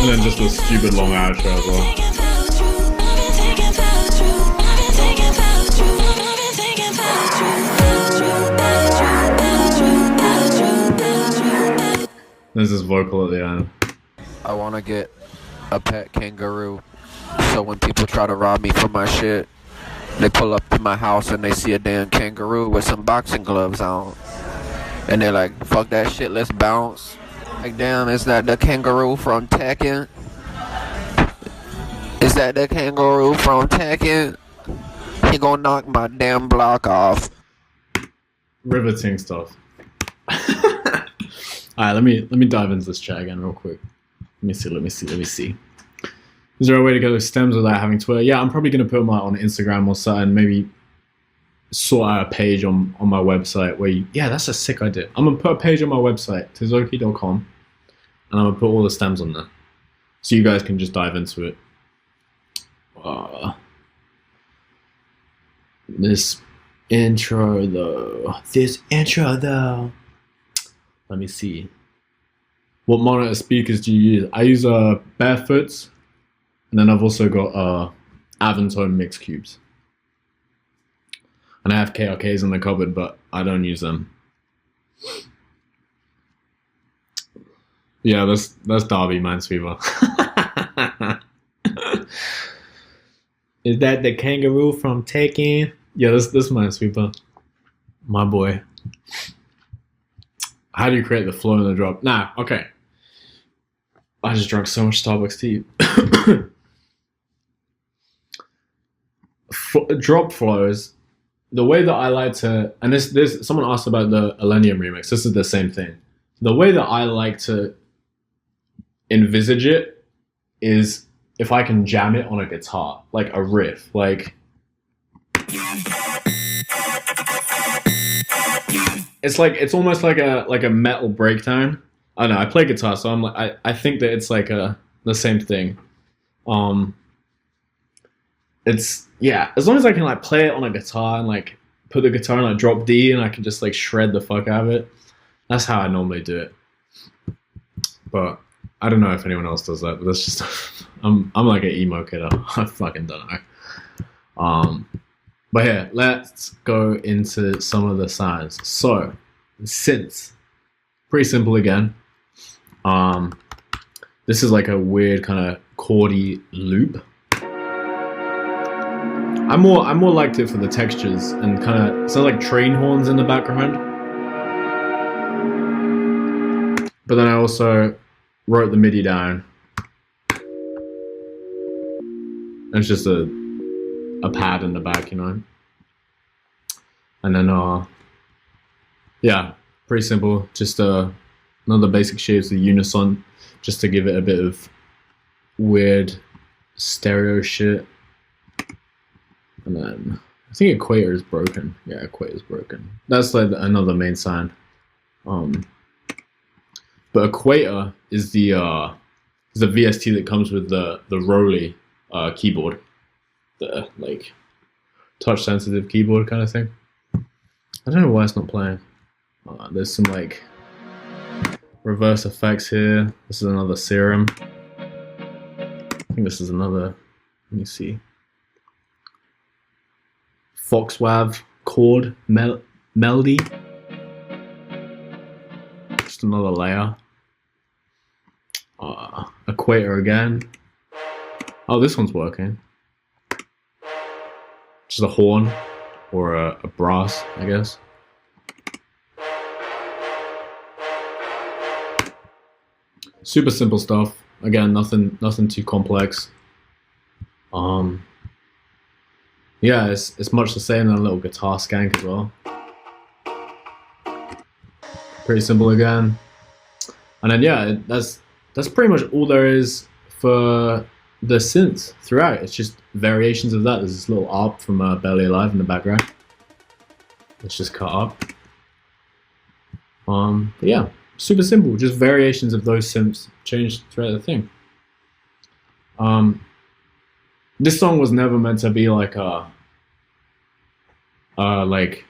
And then just a stupid long outro as well. There's this vocal at the end. I wanna get a pet kangaroo, so when people try to rob me for my shit, they pull up to my house and they see a damn kangaroo with some boxing gloves on. And they're like, fuck that shit, let's bounce. Like, damn, is that the kangaroo from Tekken? Is that the kangaroo from Tekken? He gonna knock my damn block off. Riveting stuff. Alright, let me dive into this chat again real quick. Let me see. Is there a way to get those stems without having Twitter? Yeah, I'm probably gonna put them out on Instagram or something. Maybe sort out a page on my website where you. Yeah, that's a sick idea. I'm gonna put a page on my website, tisoki.com, and I'm gonna put all the stems on there, so you guys can just dive into it. This intro though. Let me see. What monitor speakers do you use? I use Barefoots, and then I've also got Avantone mix cubes. And I have KRKs in the cupboard, but I don't use them. Yeah, that's Darby Minesweeper. Is that the kangaroo from Tekken? Yeah, this Minesweeper. My boy. How do you create the flow in the drop? Nah, okay. I just drank so much Starbucks tea. Drop flows. The way that I like to, and this someone asked about the Millennium remix. This is the same thing. The way that I like to envisage it is if I can jam it on a guitar, like a riff, like it's almost like a metal breakdown. I don't know. I play guitar, so I'm like I think that it's like the same thing. It's yeah, as long as I can like play it on a guitar and like put the guitar on a drop D and I can just like shred the fuck out of it. That's how I normally do it. But I don't know if anyone else does that. But that's just I'm like an emo kid. I fucking don't know. But yeah, let's go into some of the sounds. So synths, pretty simple again. This is like a weird kind of chordy loop. I more liked it for the textures and kind of sounds like train horns in the background. But then I also wrote the MIDI down. And it's just a pad in the back, you know. And then yeah, pretty simple. Just another basic shapes, the unison, just to give it a bit of weird stereo shit. And then I think equator is broken. Yeah, equator is broken. That's like another main sound. But equator is the VST that comes with the Roly keyboard, the like touch sensitive keyboard kind of thing. I don't know why it's not playing. There's some like reverse effects here. This is another serum. I think this is another. Let me see. Foxwav chord melody. Just another layer. Equator again. Oh, this one's working. Just a horn or a brass, I guess. Super simple stuff. Again, nothing too complex. Yeah, it's much the same than a little guitar skank as well. Pretty simple again. And then yeah, that's pretty much all there is for the synths throughout. It's just variations of that. There's this little ARP from Barely Alive in the background. It's just cut up. But yeah, super simple. Just variations of those synths changed throughout the thing. This song was never meant to be like like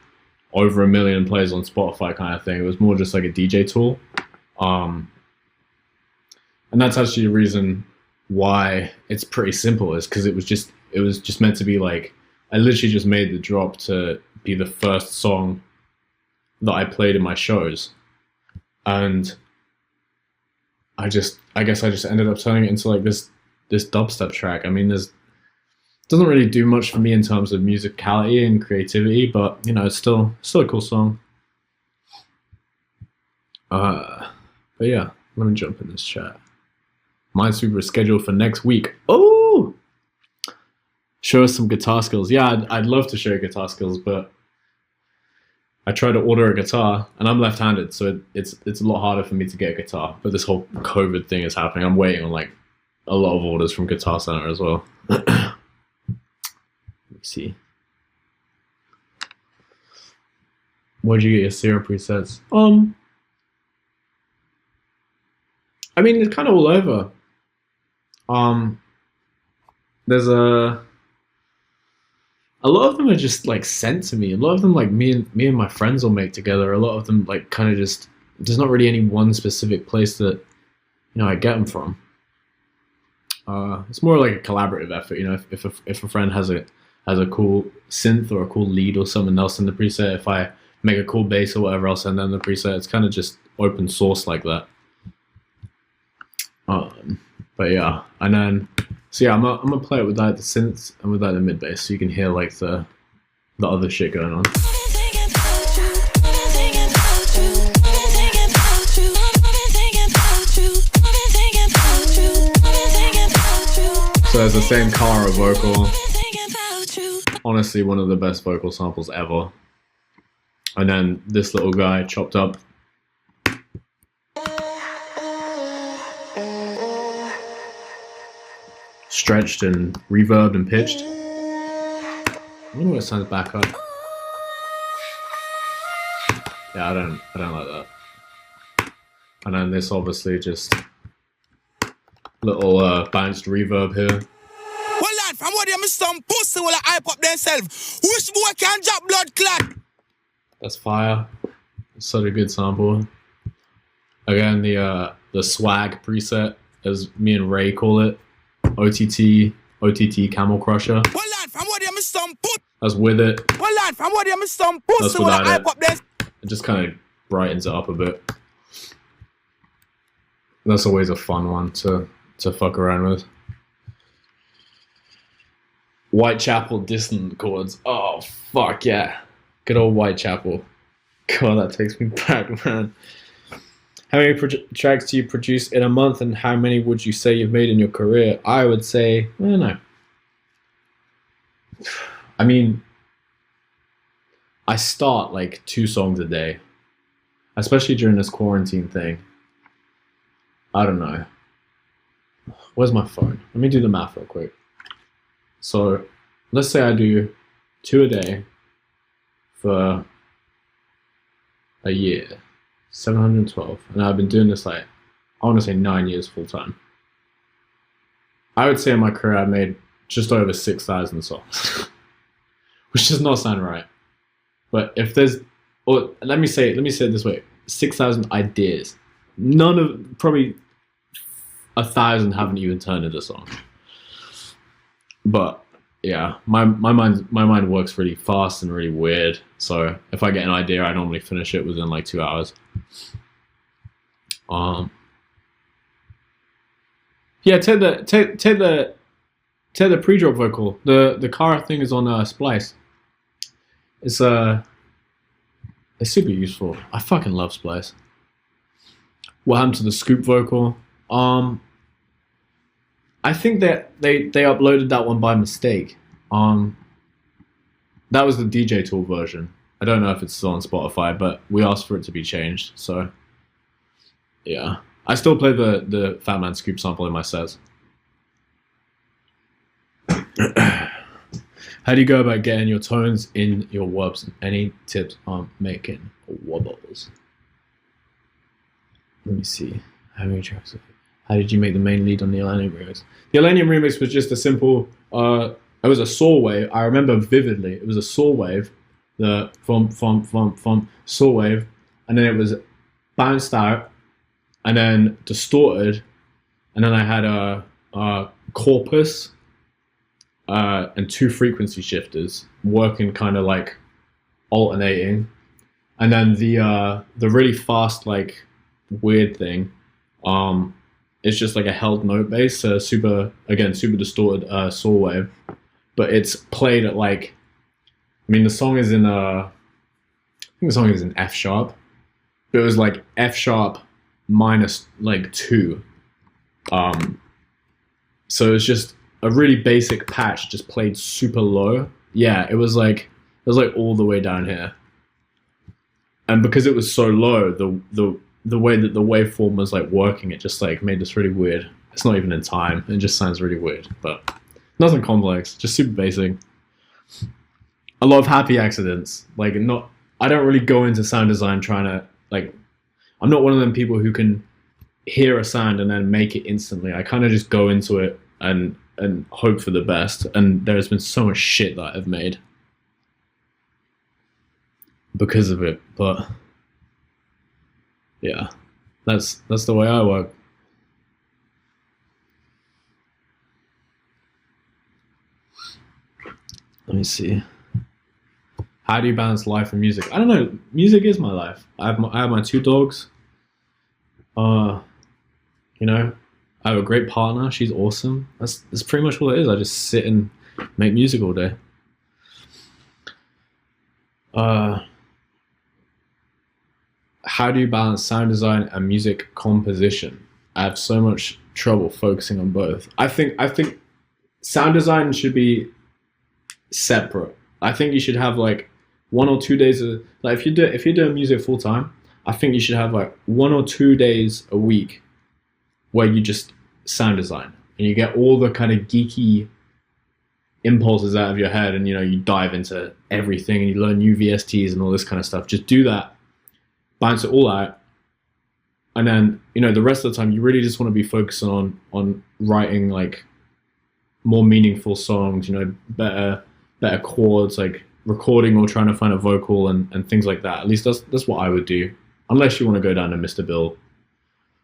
over 1 million plays on Spotify kind of thing. It was more just like a DJ tool. And that's actually the reason why it's pretty simple, is because it was just meant to be like, I literally just made the drop to be the first song that I played in my shows. And I guess I just ended up turning it into like this dubstep track. I mean, doesn't really do much for me in terms of musicality and creativity, but you know, it's still a cool song. But yeah, let me jump in this chat. Minesweeper is scheduled for next week. Oh, show us some guitar skills. Yeah, I'd love to show you guitar skills, but I tried to order a guitar, and I'm left-handed, so it's a lot harder for me to get a guitar. But this whole COVID thing is happening. I'm waiting on like a lot of orders from Guitar Center as well. Let me see. Where'd you get your Sierra presets? I mean, it's kind of all over. There's a lot of them are just like sent to me. A lot of them, like me and my friends will make together. A lot of them, like, kind of just, there's not really any one specific place that, you know, I get them from. It's more like a collaborative effort. You know, if a friend has a cool synth or a cool lead or something else in the preset, if I make a cool bass or whatever, I'll send them the preset. It's kind of just open source like that. But yeah, and then so yeah, I'm gonna play it with like the synths and with like the mid bass, so you can hear like the other shit going on. So there's the same Kara vocal. Honestly, one of the best vocal samples ever. And then this little guy chopped up. Stretched and reverbed and pitched. I wonder what it sounds back up. Yeah, I don't like that. And then this obviously just little bounced reverb here. Well, lad, from what them some pussy will hype up themselves. Which boy can drop blood clot? That's fire. It's such a good sample. Again, the swag preset, as me and Ray call it, OTT Camel Crusher. Well, lad, from what them some pussy. That's with it. Well, lad, from what them some pussy will hype up themselves. It just kind of brightens it up a bit. That's always a fun one to fuck around with. Whitechapel dissonant chords. Oh, fuck yeah. Good old Whitechapel. God, that takes me back, man. How many tracks do you produce in a month, and how many would you say you've made in your career? I would say, I don't know. I mean, I start like 2 songs a day, especially during this quarantine thing. I don't know. Where's my phone? Let me do the math real quick. So let's say I do 2 a day for a year, 712, and I've been doing this like, I want to say 9 years full time. I would say in my career I've made just over 6,000 songs, which does not sound right. But if there's, or let me say it this way: 6,000 ideas. None of, probably 1,000 haven't even turned into songs. But yeah, my mind works really fast and really weird. So if I get an idea, I normally finish it within like 2 hours. Yeah, take the pre-drop vocal. The Kara thing is on Splice. It's super useful. I fucking love Splice. What happened to the scoop vocal? I think that they uploaded that one by mistake. That was the DJ Tool version. I don't know if it's still on Spotify, but we asked for it to be changed. So yeah, I still play the Fat Man Scoop sample in my sets. How do you go about getting your tones in your wobs? Any tips on making wobbles? Let me see. How many tracks? How did you make the main lead on the Elenium remix? The Elenium remix was just a simple. It was a saw wave. I remember vividly. It was a saw wave. The thump saw wave, and then it was bounced out, and then distorted, and then I had a corpus and 2 frequency shifters working kind of like alternating, and then the really fast like weird thing it's just like a held note bass, super distorted saw wave, but it's played at like, I mean the song is in I think the song is in F sharp, but it was like F sharp minus like 2, so it's just a really basic patch just played super low. Yeah, it was like all the way down here, and because it was so low, the way that the waveform was like working, it just like made this really weird It's not even in time. It just sounds really weird, but nothing complex. Just super basic. A lot of happy accidents. Like not. I don't really go into sound design trying to like. I'm not one of them people who can hear a sound and then make it instantly. I kind of just go into it and hope for the best. And there's been so much shit that I've made because of it. But yeah, that's the way I work. Let me see. How do you balance life and music? I don't know. Music is my life. I have my 2 dogs. You know, I have a great partner. She's awesome. That's pretty much what it is. I just sit and make music all day. How do you balance sound design and music composition? I have so much trouble focusing on both. I think sound design should be separate. I think you should have like 1 or 2 days of like if you're doing music full time, I think you should have like 1 or 2 days a week where you just sound design and you get all the kind of geeky impulses out of your head, and you dive into everything and you learn new VSTs and all this kind of stuff. Just do that, bounce it all out, and then the rest of the time you really just want to be focusing on writing like more meaningful songs, better chords, like recording or trying to find a vocal and things like that. At least that's what I would do, unless you want to go down to Mr. Bill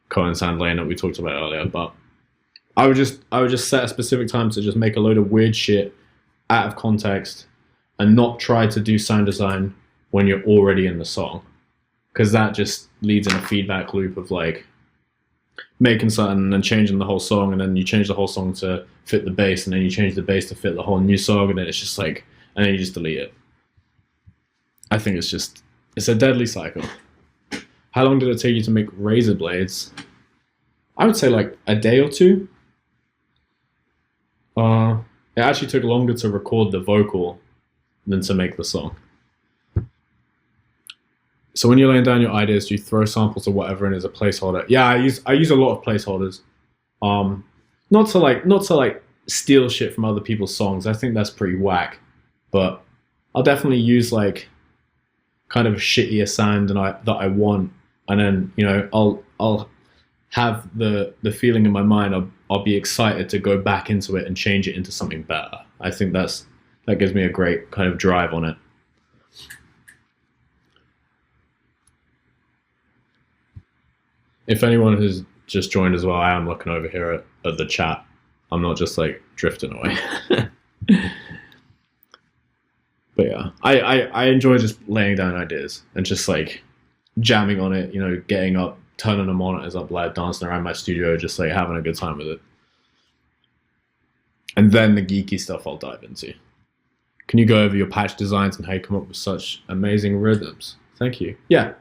Cohen sound lane that we talked about earlier. But I would just set a specific time to just make a load of weird shit out of context and not try to do sound design when you're already in the song, because that just leads in a feedback loop of like making something and then changing the whole song, and then you change the whole song to fit the bass, and then you change the bass to fit the whole new song, and then it's just like, and then you just delete it. I think it's a deadly cycle. How long did it take you to make razor blades? I would say like a day or 2. It actually took longer to record the vocal than to make the song. So when you're laying down your ideas, do you throw samples or whatever in as a placeholder? Yeah, I use a lot of placeholders. Not to like steal shit from other people's songs. I think that's pretty whack. But I'll definitely use like kind of a shittier sound that I want, and then I'll have the feeling in my mind. I'll be excited to go back into it and change it into something better. I think that gives me a great kind of drive on it. If anyone has just joined as well, I am looking over here at the chat. I'm not just like drifting away. But yeah, I enjoy just laying down ideas and just like jamming on it, getting up, turning the monitors up loud, dancing around my studio, just like having a good time with it. And then the geeky stuff I'll dive into. Can you go over your patch designs and how you come up with such amazing rhythms? Thank you. Yeah.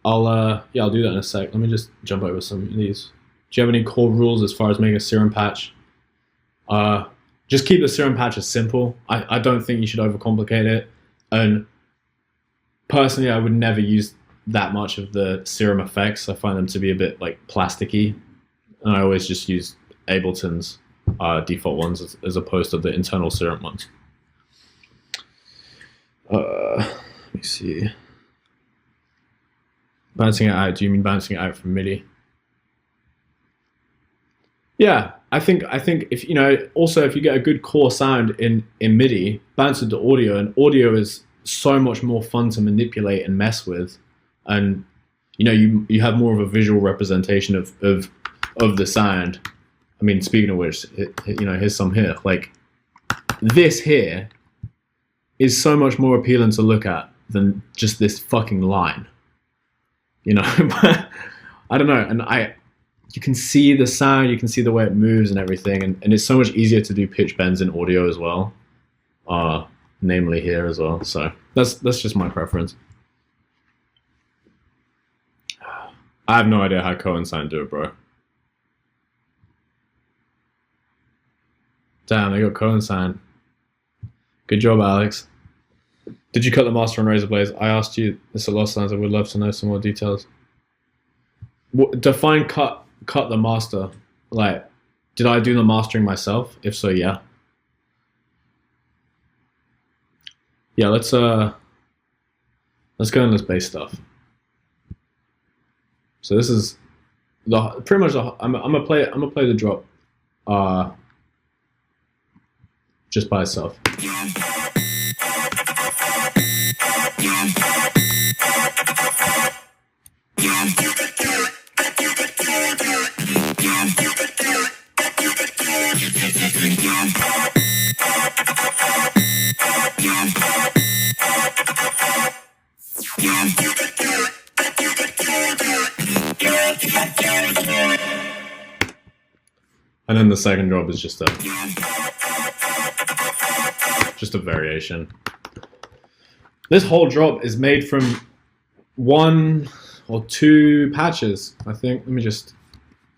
I'll do that in a sec. Let me just jump over some of these. Do you have any core rules as far as making a serum patch? Just keep the serum patches simple. I don't think you should overcomplicate it. And personally, I would never use that much of the serum effects. I find them to be a bit like plasticky. And I always just use Ableton's default ones as opposed to the internal serum ones. Let me see. Bouncing it out. Do you mean bouncing it out from MIDI? Yeah, I think if also if you get a good core sound in MIDI, bounce it to audio, and audio is so much more fun to manipulate and mess with, and you have more of a visual representation of the sound. I mean, speaking of which, here's some here. Like this here is so much more appealing to look at than just this fucking line. I don't know, and you can see the sound, you can see the way it moves and everything, and it's so much easier to do pitch bends in audio as well, namely here as well. So that's just my preference. I have no idea how Cohen sound do it, bro. Damn, they got Cohen sound. Good job, Alex. Did you cut the master on razor blades? I asked you this a lot of times. I would love to know some more details. Define cut cut the master, like, did I do the mastering myself? If so, yeah. Yeah, let's go in this bass stuff. So this is pretty much I'm gonna play the drop just by itself. And then the second drop is just a variation. This whole drop is made from 1 or 2 patches, I think. Let me just...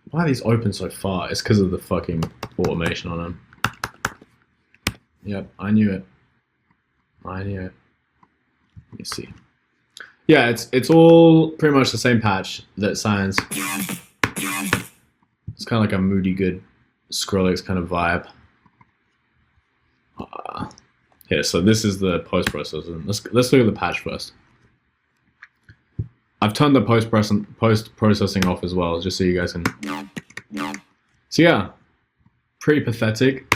Why are these open so far? It's because of the fucking automation on them. Yep, I knew it. Let me see. Yeah, it's all pretty much the same patch that sounds. It's kind of like a moody good Skrillex kind of vibe. Here, so this is the post-processing. Let's look at the patch first. I've turned the post-processing off as well, just so you guys can... So yeah, pretty pathetic.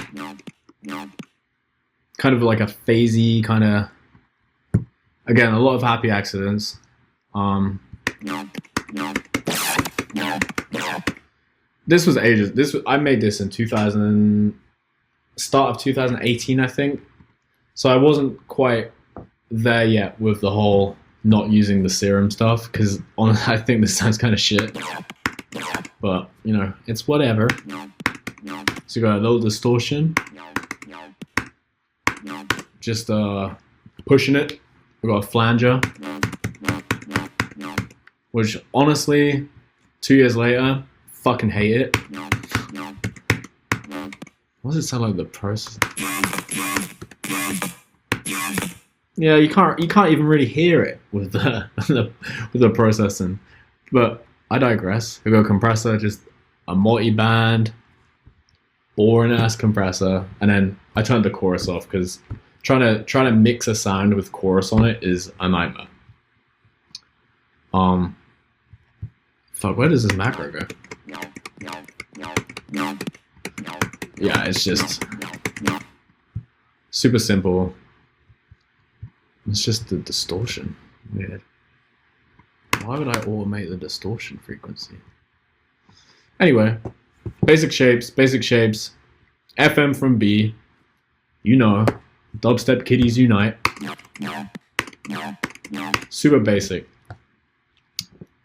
Kind of like a phasey kind of... Again, a lot of happy accidents. This was ages. I made this in start of 2018, I think. So I wasn't quite there yet with the whole not using the serum stuff, because I think this sounds kind of shit. But you know, it's whatever. So you got a little distortion. Just pushing it. We got a flanger, which honestly, 2 years later, fucking hate it. Why does it sound like the process? Yeah, you can't even really hear it with the with the processing. But I digress. We got a compressor, just a multi-band, boring ass compressor, and then I turned the chorus off because trying to mix a sound with chorus on it is a nightmare. Fuck, where does this macro go? Yeah, it's just super simple. It's just the distortion. Weird. Why would I automate the distortion frequency? Anyway, basic shapes. FM from B. You know, dubstep kiddies unite. Super basic.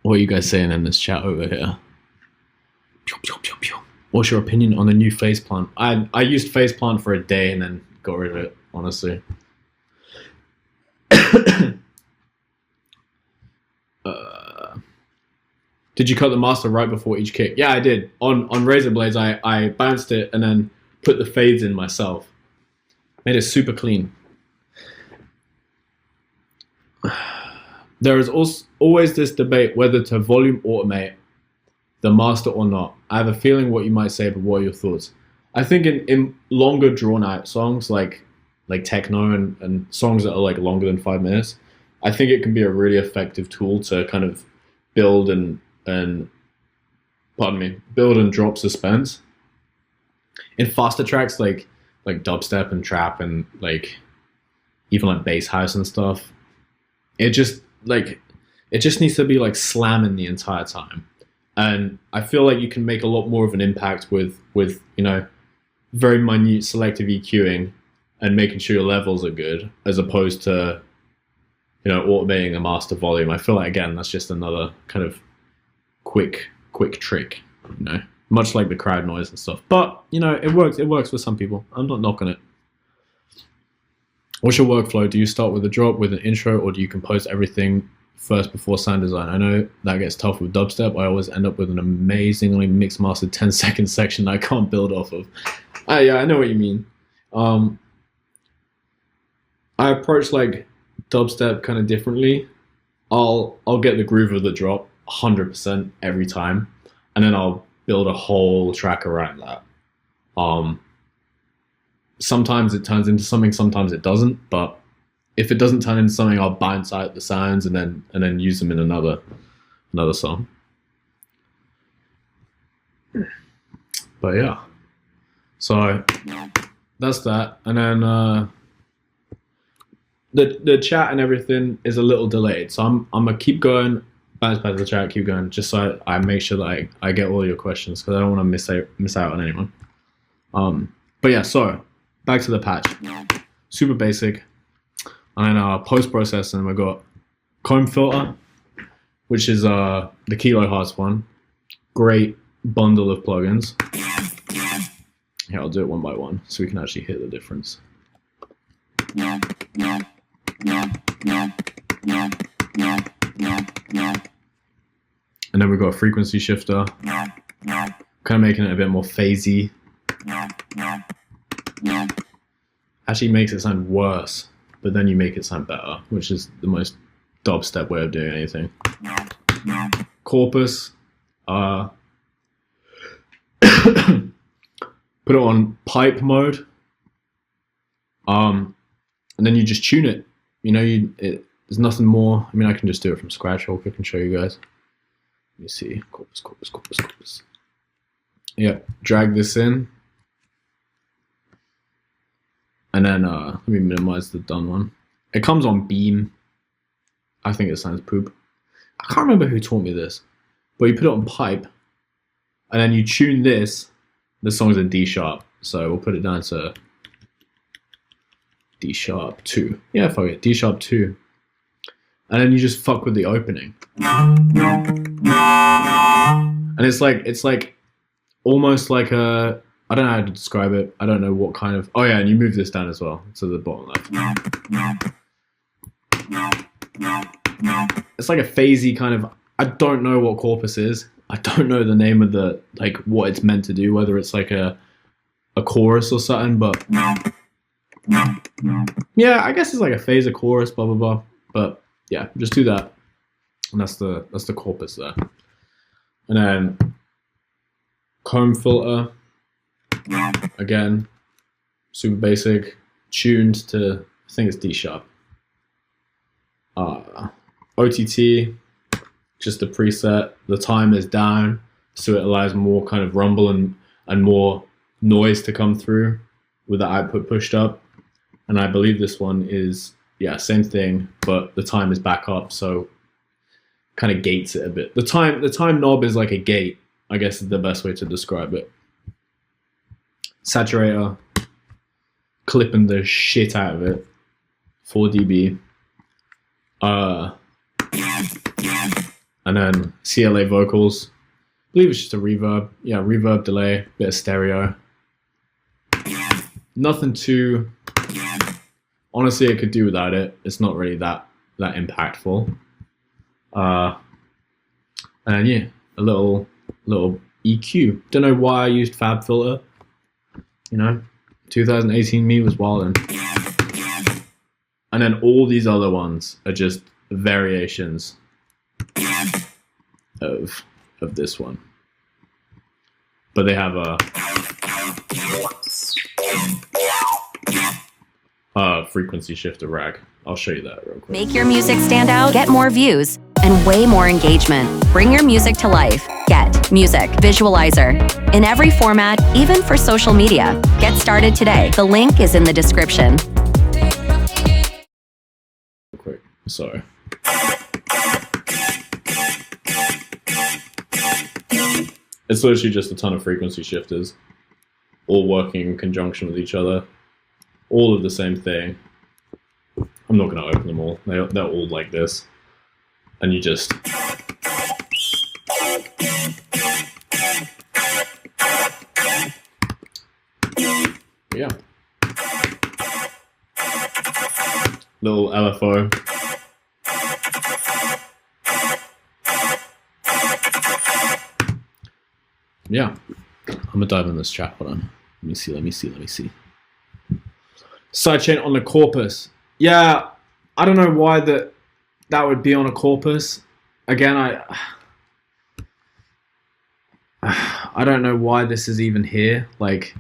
What are you guys saying in this chat over here? What's your opinion on the new faceplant? I used faceplant for a day and then got rid of it, honestly. Did you cut the master right before each kick? Yeah, I did. On Razor Blades, I bounced it and then put the fades in myself. Made it super clean. There is also always this debate whether to volume automate the master or not. I have a feeling what you might say, but what are your thoughts? I think in longer drawn out songs like techno and songs that are like longer than 5 minutes, I think it can be a really effective tool to kind of build and drop suspense. In faster tracks like dubstep and trap and like even like bass house and stuff, it just needs to be like slamming the entire time. And I feel like you can make a lot more of an impact with you know, very minute selective EQing and making sure your levels are good, as opposed to, you know, automating a master volume. I feel like, again, that's just another kind of quick trick, you know, much like the crowd noise and stuff. But, you know, it works for some people. I'm not knocking it. What's your workflow? Do you start with a drop, with an intro, or do you compose everything first before sound design? I know that gets tough with dubstep. I always end up with an amazingly mixed mastered 10-second section that I can't build off of. Yeah, I know what you mean. I approach like dubstep kind of differently. I'll get the groove of the drop 100% every time, and then I'll build a whole track around that. Sometimes it turns into something, sometimes it doesn't. But if it doesn't turn into something, I'll bounce out the sounds and then use them in another song. But yeah, so that's that. And then the chat and everything is a little delayed, so I'm gonna keep going, bounce back to the chat, keep going, just so I make sure that I get all your questions, because I don't want to miss out on anyone. But yeah, so back to the patch. Super basic. And then post processing, we got comb filter, which is the kilohertz one. Great bundle of plugins. Here, I'll do it one by one so we can actually hear the difference. And then we've got a frequency shifter, kind of making it a bit more phasey. Actually makes it sound worse, but then you make it sound better, which is the most dubstep way of doing anything. Corpus, put it on pipe mode, and then you just tune it. You know, there's nothing more. I mean, I can just do it from scratch real quick and show you guys. Let me see, corpus. Yeah, drag this in, and then let me minimize the done one. It comes on Beam. I think it sounds poop. I can't remember who taught me this, but you put it on pipe, and then you tune this. The song's in D sharp, so we'll put it down to D sharp 2. Yeah, fuck it, D sharp 2. And then you just fuck with the opening. And it's like almost like a, I don't know how to describe it. I don't know what kind of, oh yeah, and you move this down as well to the bottom left. It's like a phasey kind of, I don't know what corpus is. I don't know the name of the, like what it's meant to do, whether it's like a chorus or something, but yeah, I guess it's like a phaser chorus, blah, blah, blah. But yeah, just do that. And that's the corpus there. And then comb filter, again, super basic, tuned to, I think it's D sharp. OTT, just a preset. The time is down, so it allows more kind of rumble and more noise to come through with the output pushed up. And I believe this one is, yeah, same thing, but the time is back up, so kind of gates it a bit. The time knob is like a gate, I guess is the best way to describe it. Saturator, clipping the shit out of it, 4 dB. And then CLA vocals. I believe it's just a reverb. Yeah, reverb, delay, bit of stereo. Nothing too. Honestly, I could do without it. It's not really that impactful. And yeah, a little EQ. Don't know why I used Fab Filter. You know, 2018 me was wildin'. And then all these other ones are just variations of this one. But they have a frequency shifter rag. I'll show you that real quick. Make your music stand out, get more views, and way more engagement. Bring your music to life. Get Music Visualizer. In every format, even for social media. Get started today. The link is in the description. Real quick, sorry. It's literally just a ton of frequency shifters, all working in conjunction with each other, all of the same thing. I'm not going to open them all. They're all like this. And you just... Yeah. Little LFO. Yeah. I'm going to dive in this chat. Hold on. Let me see. Sidechain on the corpus. Yeah, I don't know why that would be on a corpus. Again, I don't know why this is even here. Like,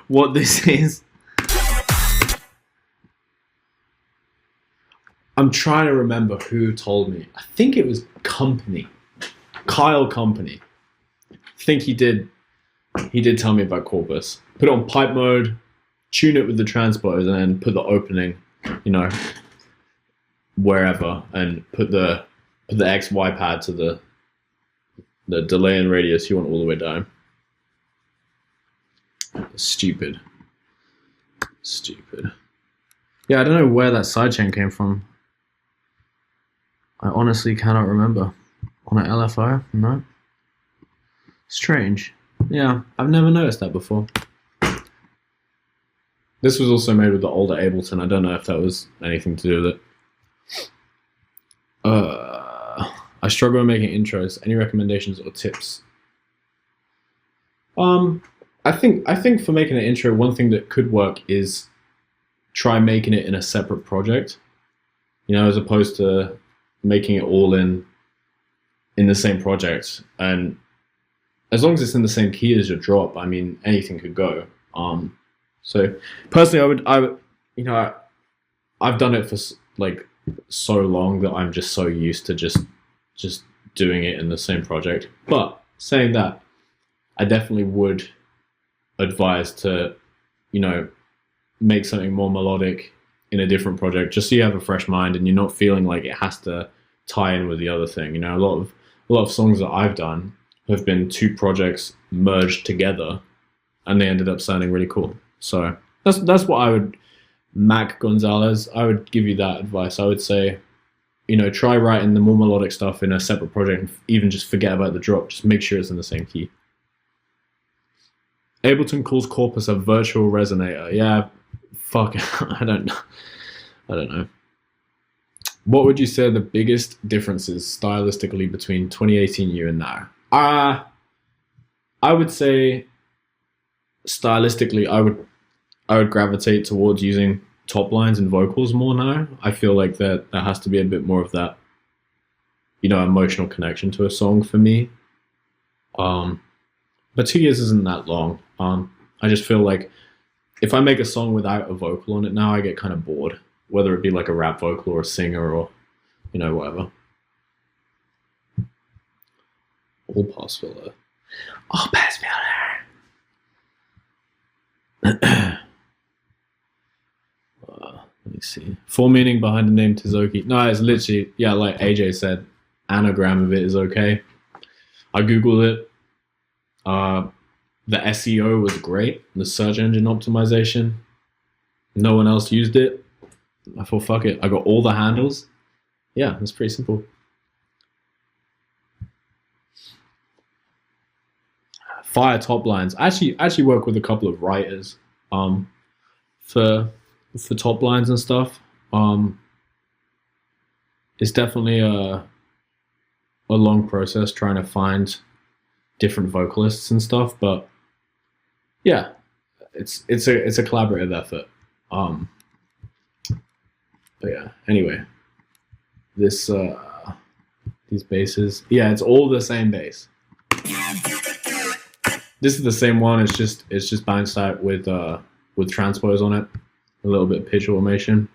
what this is. I'm trying to remember who told me. I think it was Company. Kyle Company. I think he did tell me about Corpus. Put it on pipe mode, tune it with the transpose, and then put the opening, wherever, and put the XY pad to the delay and radius you want all the way down. Stupid. Yeah, I don't know where that sidechain came from. I honestly cannot remember. On an LFO? No. Strange. Yeah, I've never noticed that before. This was also made with the older Ableton. I don't know if that was anything to do with it. I struggle with making intros. Any recommendations or tips? I think for making an intro, one thing that could work is try making it in a separate project. As opposed to making it all in the same project. And as long as it's in the same key as your drop, I mean, anything could go. So personally, I've done it for like so long that I'm just so used to just doing it in the same project. But saying that, I definitely would advise to, make something more melodic in a different project, just so you have a fresh mind and you're not feeling like it has to tie in with the other thing. A lot of songs that I've done have been two projects merged together, and they ended up sounding really cool. So that's what I would, Mac Gonzalez, I would give you that advice. I would say, try writing the more melodic stuff in a separate project, and even just forget about the drop. Just make sure it's in the same key. Ableton calls Corpus a virtual resonator. Yeah, fuck, I don't know. What would you say are the biggest differences stylistically between 2018 you and now? I would say stylistically, I would gravitate towards using top lines and vocals more now. I feel like there has to be a bit more of that, emotional connection to a song for me. But 2 years isn't that long. I just feel like if I make a song without a vocal on it now, I get kind of bored, whether it be like a rap vocal or a singer or, whatever. All pass filler. All pass filler. Let me see. Full meaning behind the name Tisoki. No, it's literally, yeah, like AJ said, anagram of it is okay. I Googled it. The SEO was great. The search engine optimization. No one else used it. I thought, fuck it. I got all the handles. Yeah, it's pretty simple. Fire top lines. I actually work with a couple of writers for top lines and stuff. It's definitely a long process trying to find different vocalists and stuff, but yeah, it's a collaborative effort. But yeah, anyway, these basses, yeah, it's all the same bass. This is the same one. It's just bounced out with transpose on it, a little bit of pitch automation,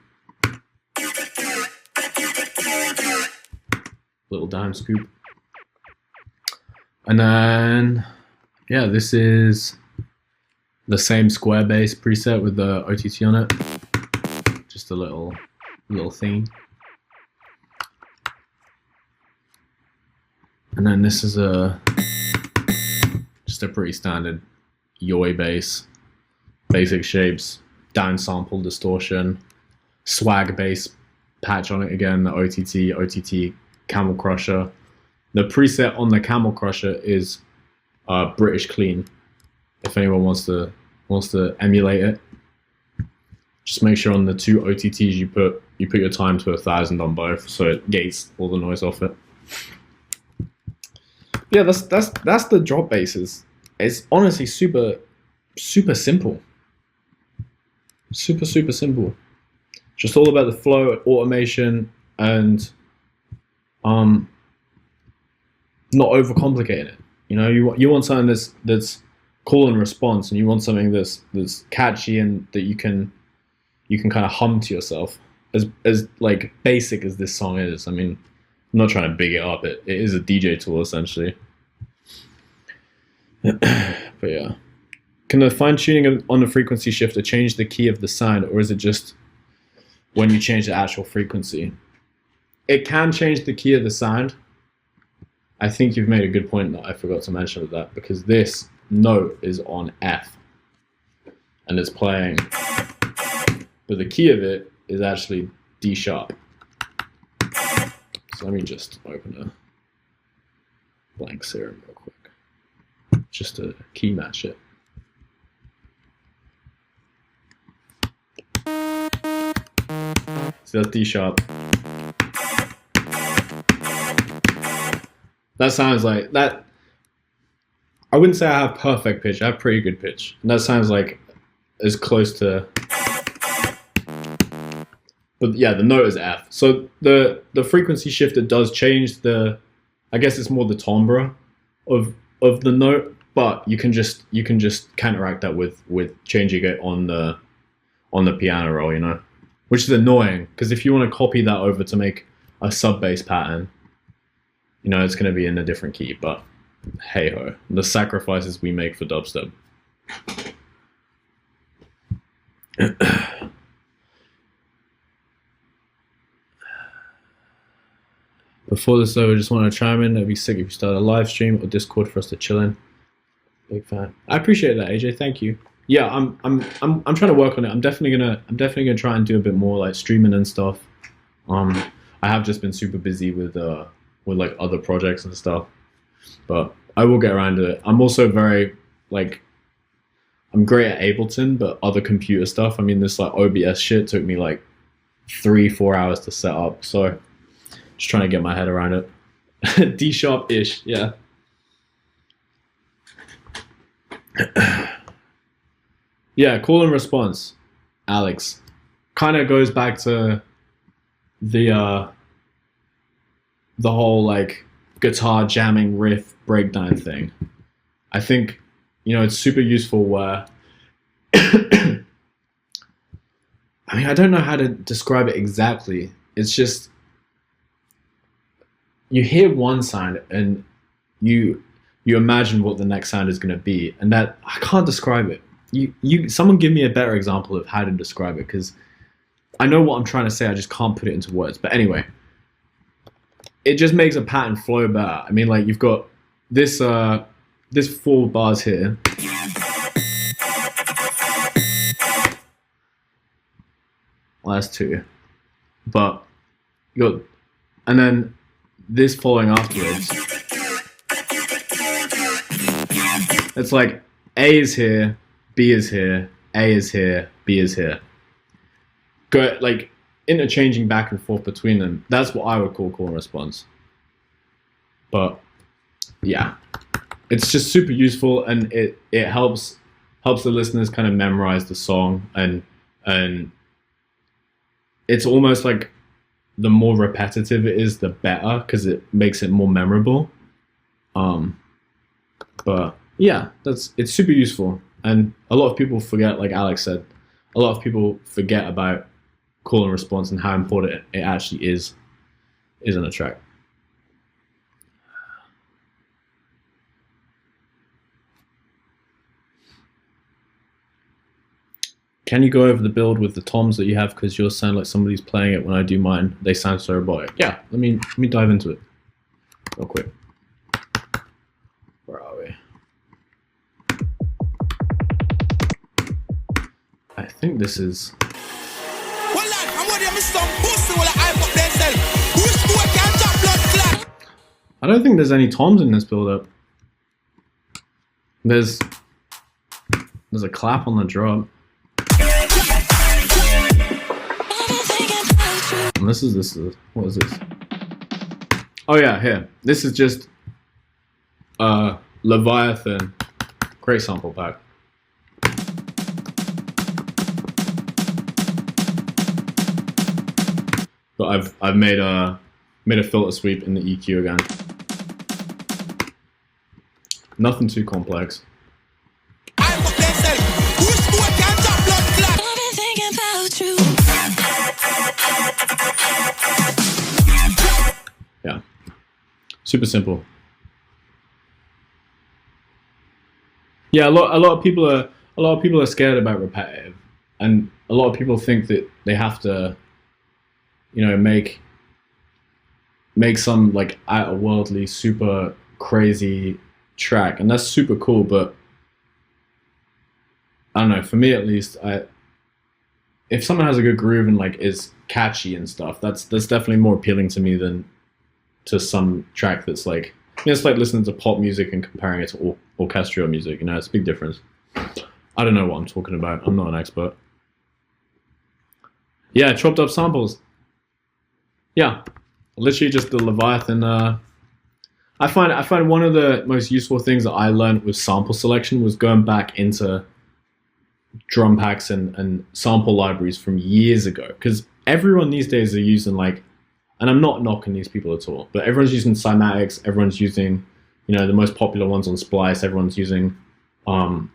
little down scoop, and then yeah, this is the same square bass preset with the OTT on it. Just a little theme. And then this is just a pretty standard Yoi bass, basic shapes, downsample distortion, swag bass patch on it again, the OTT Camel Crusher. The preset on the Camel Crusher is British Clean. If anyone wants to emulate it, just make sure on the two OTTs you put your time to 1,000 on both, so it gates all the noise off it. Yeah, that's the drop basses. It's honestly super simple. Super simple. Just all about the flow, automation, and not overcomplicating it. You know, you want something that's call and response, and you want something that's catchy and that you can kind of hum to yourself. As like basic as this song is, I mean, I'm not trying to big it up. It is a DJ tool essentially. But yeah, can the fine tuning on the frequency shifter change the key of the sound, or is it just when you change the actual frequency? It can change the key of the sound. I think you've made a good point that I forgot to mention with that, because this note is on F and it's playing, but the key of it is actually D sharp. So let me just open a blank serum real quick, just to key match it. So that's D sharp. That sounds like that. I wouldn't say I have perfect pitch. I have pretty good pitch. And that sounds like as close to. But yeah, the note is F. So the frequency shifter does change the. I guess it's more the timbre of the note, but you can just counteract that with changing it on the piano roll, you know, which is annoying because if you want to copy that over to make a sub bass pattern, you know, it's going to be in a different key, but hey ho, the sacrifices we make for dubstep. Before this though, I just want to chime in. It'd be sick if you started a live stream or Discord for us to chill in. Big fan. I appreciate that, AJ. Thank you. Yeah, I'm trying to work on it. I'm definitely gonna try and do a bit more like streaming and stuff. I have just been super busy with like other projects and stuff, but I will get around to it. I'm also very like, I'm great at Ableton, but other computer stuff, I mean, this like OBS shit took me like 3-4 hours to set up, so just trying to get my head around it. D sharp ish, yeah. Yeah, call and response, Alex, kind of goes back to the whole like guitar jamming riff breakdown thing. I think, you know, it's super useful where I mean, I don't know how to describe it exactly. It's just you hear one sound and you imagine what the next sound is going to be, and that I can't describe it. Someone give me a better example of how to describe it, because I know what I'm trying to say, I just can't put it into words. But anyway, it just makes a pattern flow better. I mean, like, you've got this 4 bars here. Well, that's 2. But you got, and then this following afterwards. It's like A is here, B is here, A is here, B is here. Go like interchanging back and forth between them. That's what I would call and response. But yeah, it's just super useful, and it helps the listeners kind of memorize the song, and it's almost like the more repetitive it is, the better, because it makes it more memorable. But yeah, it's super useful, and a lot of people forget, like Alex said, a lot of people forget about call and response and how important it actually is in a track. Can you go over the build with the toms that you have, because yours sound like somebody's playing it when I do mine? They sound so robotic. Yeah, let me dive into it real quick. Where are we? I think this is. I don't think there's any toms in this build up. There's a clap on the drum. And this is what is this? Oh yeah, here. This is just Leviathan. Great sample pack. But I've made a filter sweep in the EQ again. Nothing too complex. I pop themselves. Which boy can drop blood clot? I've been thinking about you. Yeah. Super simple. Yeah, a lot of people are scared about repetitive, and a lot of people think that they have to, you know, make some like out-of-worldly, super crazy track, and that's super cool. But I don't know. For me, at least, if someone has a good groove and like is catchy and stuff, that's definitely more appealing to me than to some track that's like, you know, it's like listening to pop music and comparing it to orchestral music. You know, it's a big difference. I don't know what I'm talking about. I'm not an expert. Yeah, chopped up samples. Yeah, literally just the Leviathan. I find one of the most useful things that I learned with sample selection was going back into drum packs and sample libraries from years ago, because everyone these days are using like, and I'm not knocking these people at all, but everyone's using cymatics, everyone's using, you know, the most popular ones on Splice, everyone's using cymatics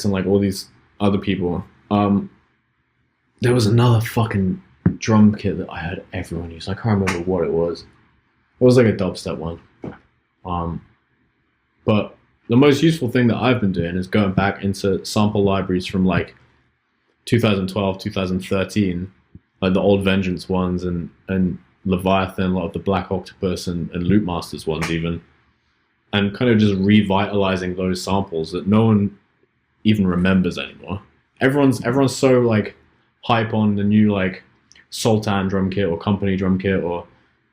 and like all these other people. There was another fucking drum kit that I heard everyone use. I can't remember what it was. It was like a dubstep one. But the most useful thing that I've been doing is going back into sample libraries from like 2012, 2013, like the old Vengeance ones and Leviathan, a lot of the Black Octopus and Loop Masters ones even, and kind of just revitalizing those samples that no one even remembers anymore. Everyone's so like hype on the new like Sultan drum kit or Company drum kit or,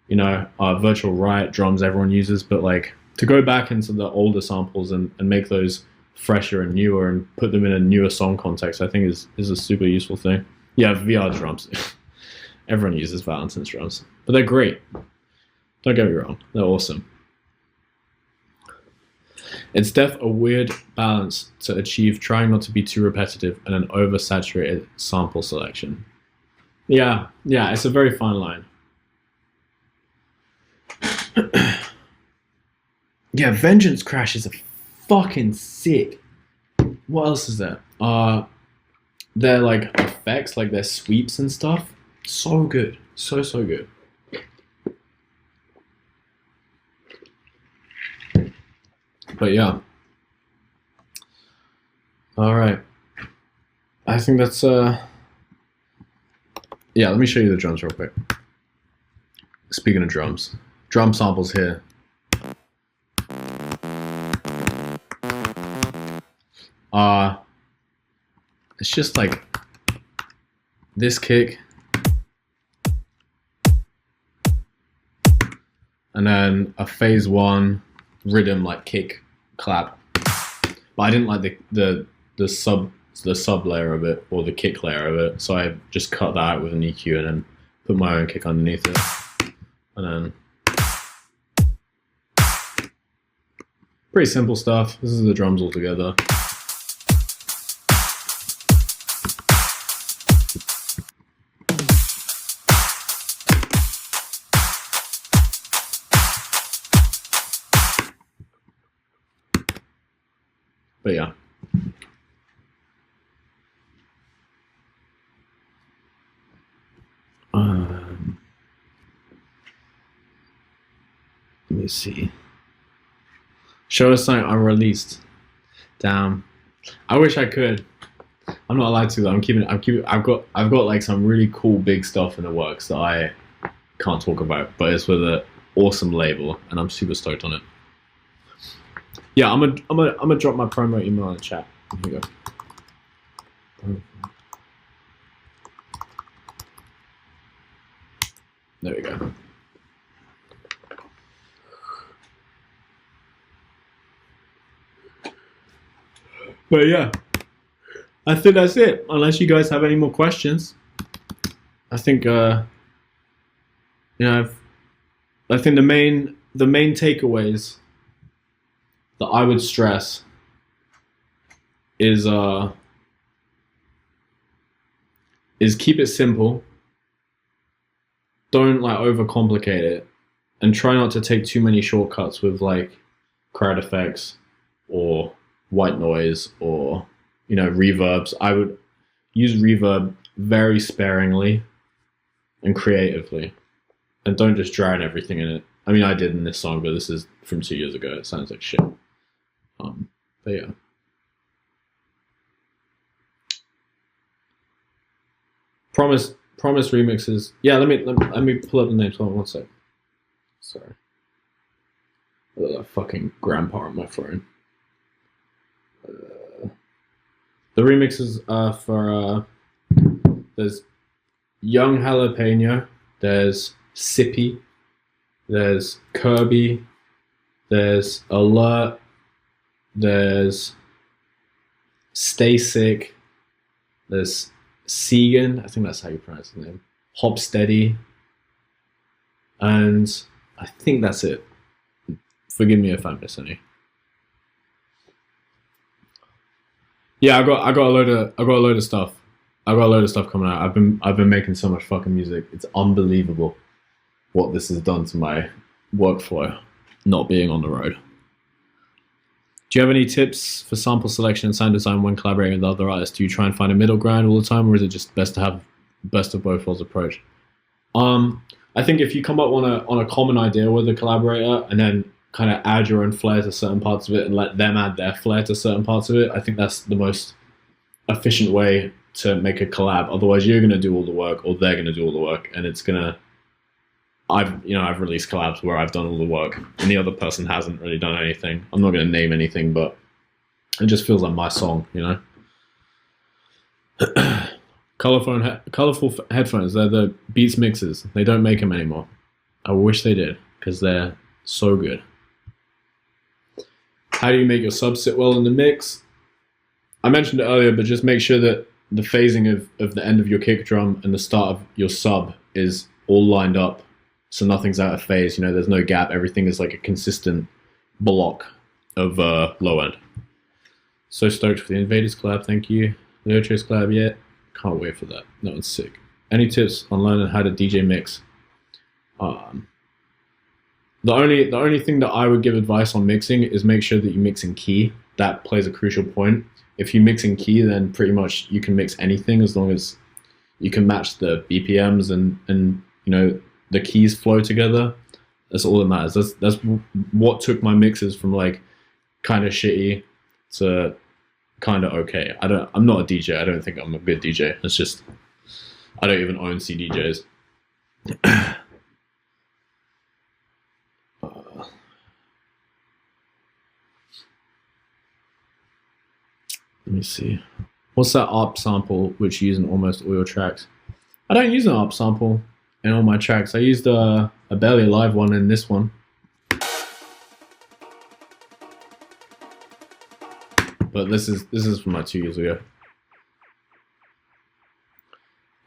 you know, Virtual Riot drums everyone uses, but like to go back into the older samples and make those fresher and newer and put them in a newer song context, I think is a super useful thing. Yeah, VR drums. Everyone uses Valentine's drums, but they're great. Don't get me wrong, they're awesome. It's a weird balance to achieve, trying not to be too repetitive and an oversaturated sample selection. Yeah, it's a very fine line. Yeah, Vengeance Crash is a fucking sick. What else is there? Their like effects, like their sweeps and stuff. So good. So good. But yeah. Alright. I think that's yeah, let me show you the drums real quick. Speaking of drums. Drum samples here. It's just like this kick, and then a phase one rhythm like kick clap. But I didn't like the sub layer of it or the kick layer of it, so I just cut that out with an EQ and then put my own kick underneath it, and then pretty simple stuff. This is the drums all together. But yeah. Let me see. Show us something unreleased. Damn. I wish I could. I'm not allowed to though. I've got like some really cool big stuff in the works that I can't talk about, but it's with an awesome label and I'm super stoked on it. Yeah, I'm gonna drop my promo email in the chat. Here we go. There we go. But yeah, I think that's it. Unless you guys have any more questions, I think I think the main takeaways that I would stress is keep it simple. Don't like overcomplicate it, and try not to take too many shortcuts with like crowd effects or white noise or, you know, reverbs. I would use reverb very sparingly and creatively, and don't just drown everything in it. I mean, I did in this song, but this is from 2 years ago. It sounds like shit. But yeah. Promise remixes. Yeah, let me pull up the names. Hold on one sec. Sorry. I look like fucking grandpa on my phone. The remixes are for there's Young Jalapeno, there's Sippy, there's Kirby, there's Alert, there's Stay Sick, there's Segan, I think that's how you pronounce his name, Hopsteady, and I think that's it. Forgive me if I miss any. Yeah, I got a load of stuff. I got a load of stuff coming out. I've been making so much fucking music. It's unbelievable what this has done to my workflow, not being on the road. Do you have any tips for sample selection and sound design when collaborating with other artists? Do you try and find a middle ground all the time, or is it just best to have best of both worlds approach? I think if you come up on a common idea with a collaborator and then kind of add your own flair to certain parts of it and let them add their flair to certain parts of it, I think that's the most efficient way to make a collab. Otherwise, you're going to do all the work, or they're going to do all the work, and it's going to... I've released collabs where I've done all the work and the other person hasn't really done anything. I'm not going to name anything, but it just feels like my song, you know? Colorful headphones, they're the Beats mixers. They don't make them anymore. I wish they did, because they're so good. How do you make your sub sit well in the mix? I mentioned it earlier, but just make sure that the phasing of the end of your kick drum and the start of your sub is all lined up, so nothing's out of phase. You know, there's no gap. Everything is like a consistent block of low end. So stoked for the Invaders collab. Thank you. Leotrace collab yet? Can't wait for that. That one's sick. Any tips on learning how to DJ mix? The only thing that I would give advice on mixing is make sure that you mix in key. That plays a crucial point. If you mix in key, then pretty much you can mix anything as long as you can match the BPMs and you know, the keys flow together. That's all that matters. That's what took my mixes from like kind of shitty to kind of okay. I'm not a DJ. I don't think I'm a good DJ. It's just I don't even own CDJs. Let me see. What's that ARP sample which you use in almost all your tracks? I don't use an ARP sample in all my tracks. I used a Barely Alive one in this one. But this is from like 2 years ago.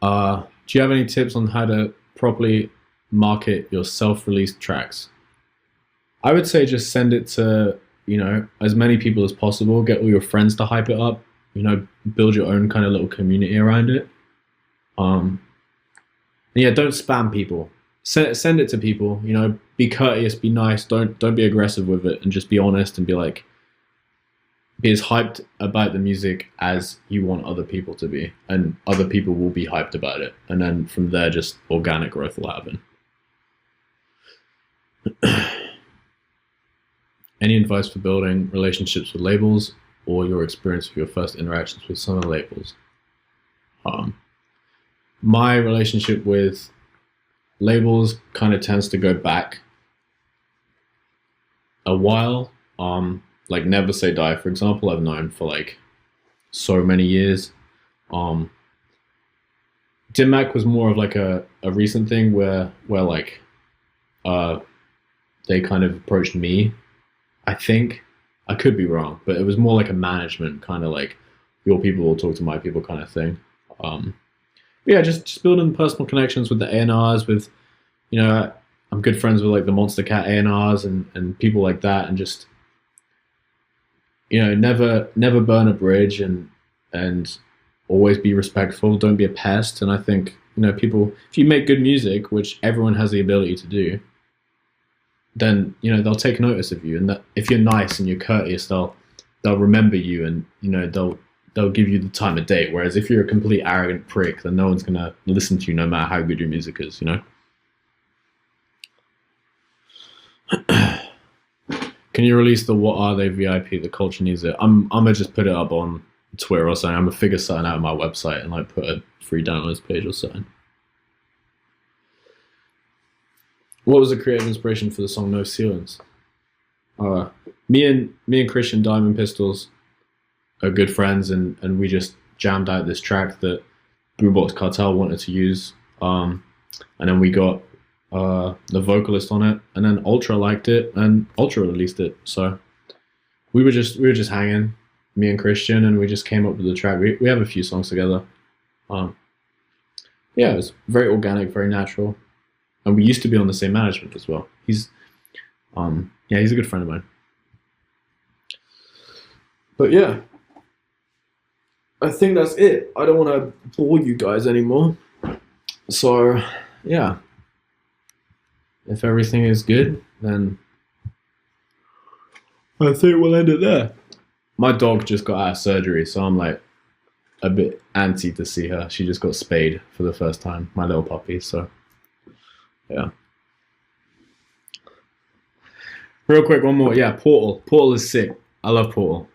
Do you have any tips on how to properly market your self-released tracks? I would say just send it to, you know, as many people as possible. Get all your friends to hype it up. You know, build your own kind of little community around it. And yeah, don't spam people. Send it to people. You know, be courteous, be nice. Don't be aggressive with it, and just be honest and be like, be as hyped about the music as you want other people to be, and other people will be hyped about it. And then from there, just organic growth will happen. Any advice for building relationships with labels, or your experience with your first interactions with some of the labels? My relationship with labels kind of tends to go back a while. Like Never Say Die, for example, I've known for like so many years. Dim was more of like a recent thing where like they kind of approached me. I think I could be wrong, but it was more like a management kind of like your people will talk to my people kind of thing. Yeah, just building personal connections with the A&Rs, with, you know, I'm good friends with like the Monster Cat A&Rs and people like that, and just, you know, never burn a bridge and always be respectful. Don't be a pest. And I think, you know, people, if you make good music, which everyone has the ability to do, then they'll take notice of you, and that if you're nice and you're courteous, they'll remember you, and they'll give you the time of day. Whereas if you're a complete arrogant prick, then no one's gonna listen to you no matter how good your music is. Can you release the What Are They VIP? The culture needs it. I'm gonna just put it up on Twitter or something. I'm gonna figure something out on my website and like put a free downloads page or something. What was the creative inspiration for the song No Ceilings? Me and Christian Diamond Pistols are good friends, and we just jammed out this track that Boombox Cartel wanted to use, and then we got the vocalist on it, and then Ultra liked it, and Ultra released it. So we were just hanging, me and Christian, and we just came up with the track. We have a few songs together. Yeah, it was very organic, very natural, and we used to be on the same management as well. He's a good friend of mine. But yeah, I think that's it. I don't want to bore you guys anymore. So yeah, if everything is good, then I think we'll end it there. My dog just got out of surgery, so I'm like a bit antsy to see her. She just got spayed for the first time, my little puppy. So yeah. Real quick, one more. Yeah, Portal. Portal is sick. I love Portal.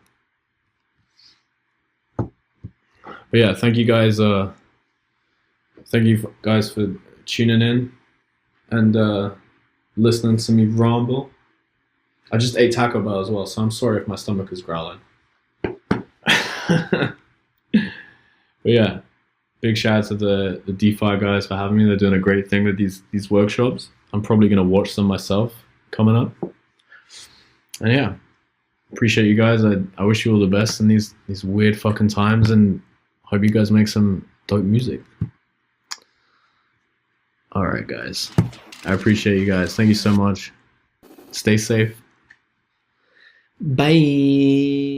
But yeah, thank you guys. Thank you guys for tuning in and listening to me ramble. I just ate Taco Bell as well, so I'm sorry if my stomach is growling. But yeah, big shout out to the DeFi guys for having me. They're doing a great thing with these workshops. I'm probably gonna watch them myself coming up. And yeah, appreciate you guys. I wish you all the best in these weird fucking times, and hope you guys make some dope music. All right, guys. I appreciate you guys. Thank you so much. Stay safe. Bye.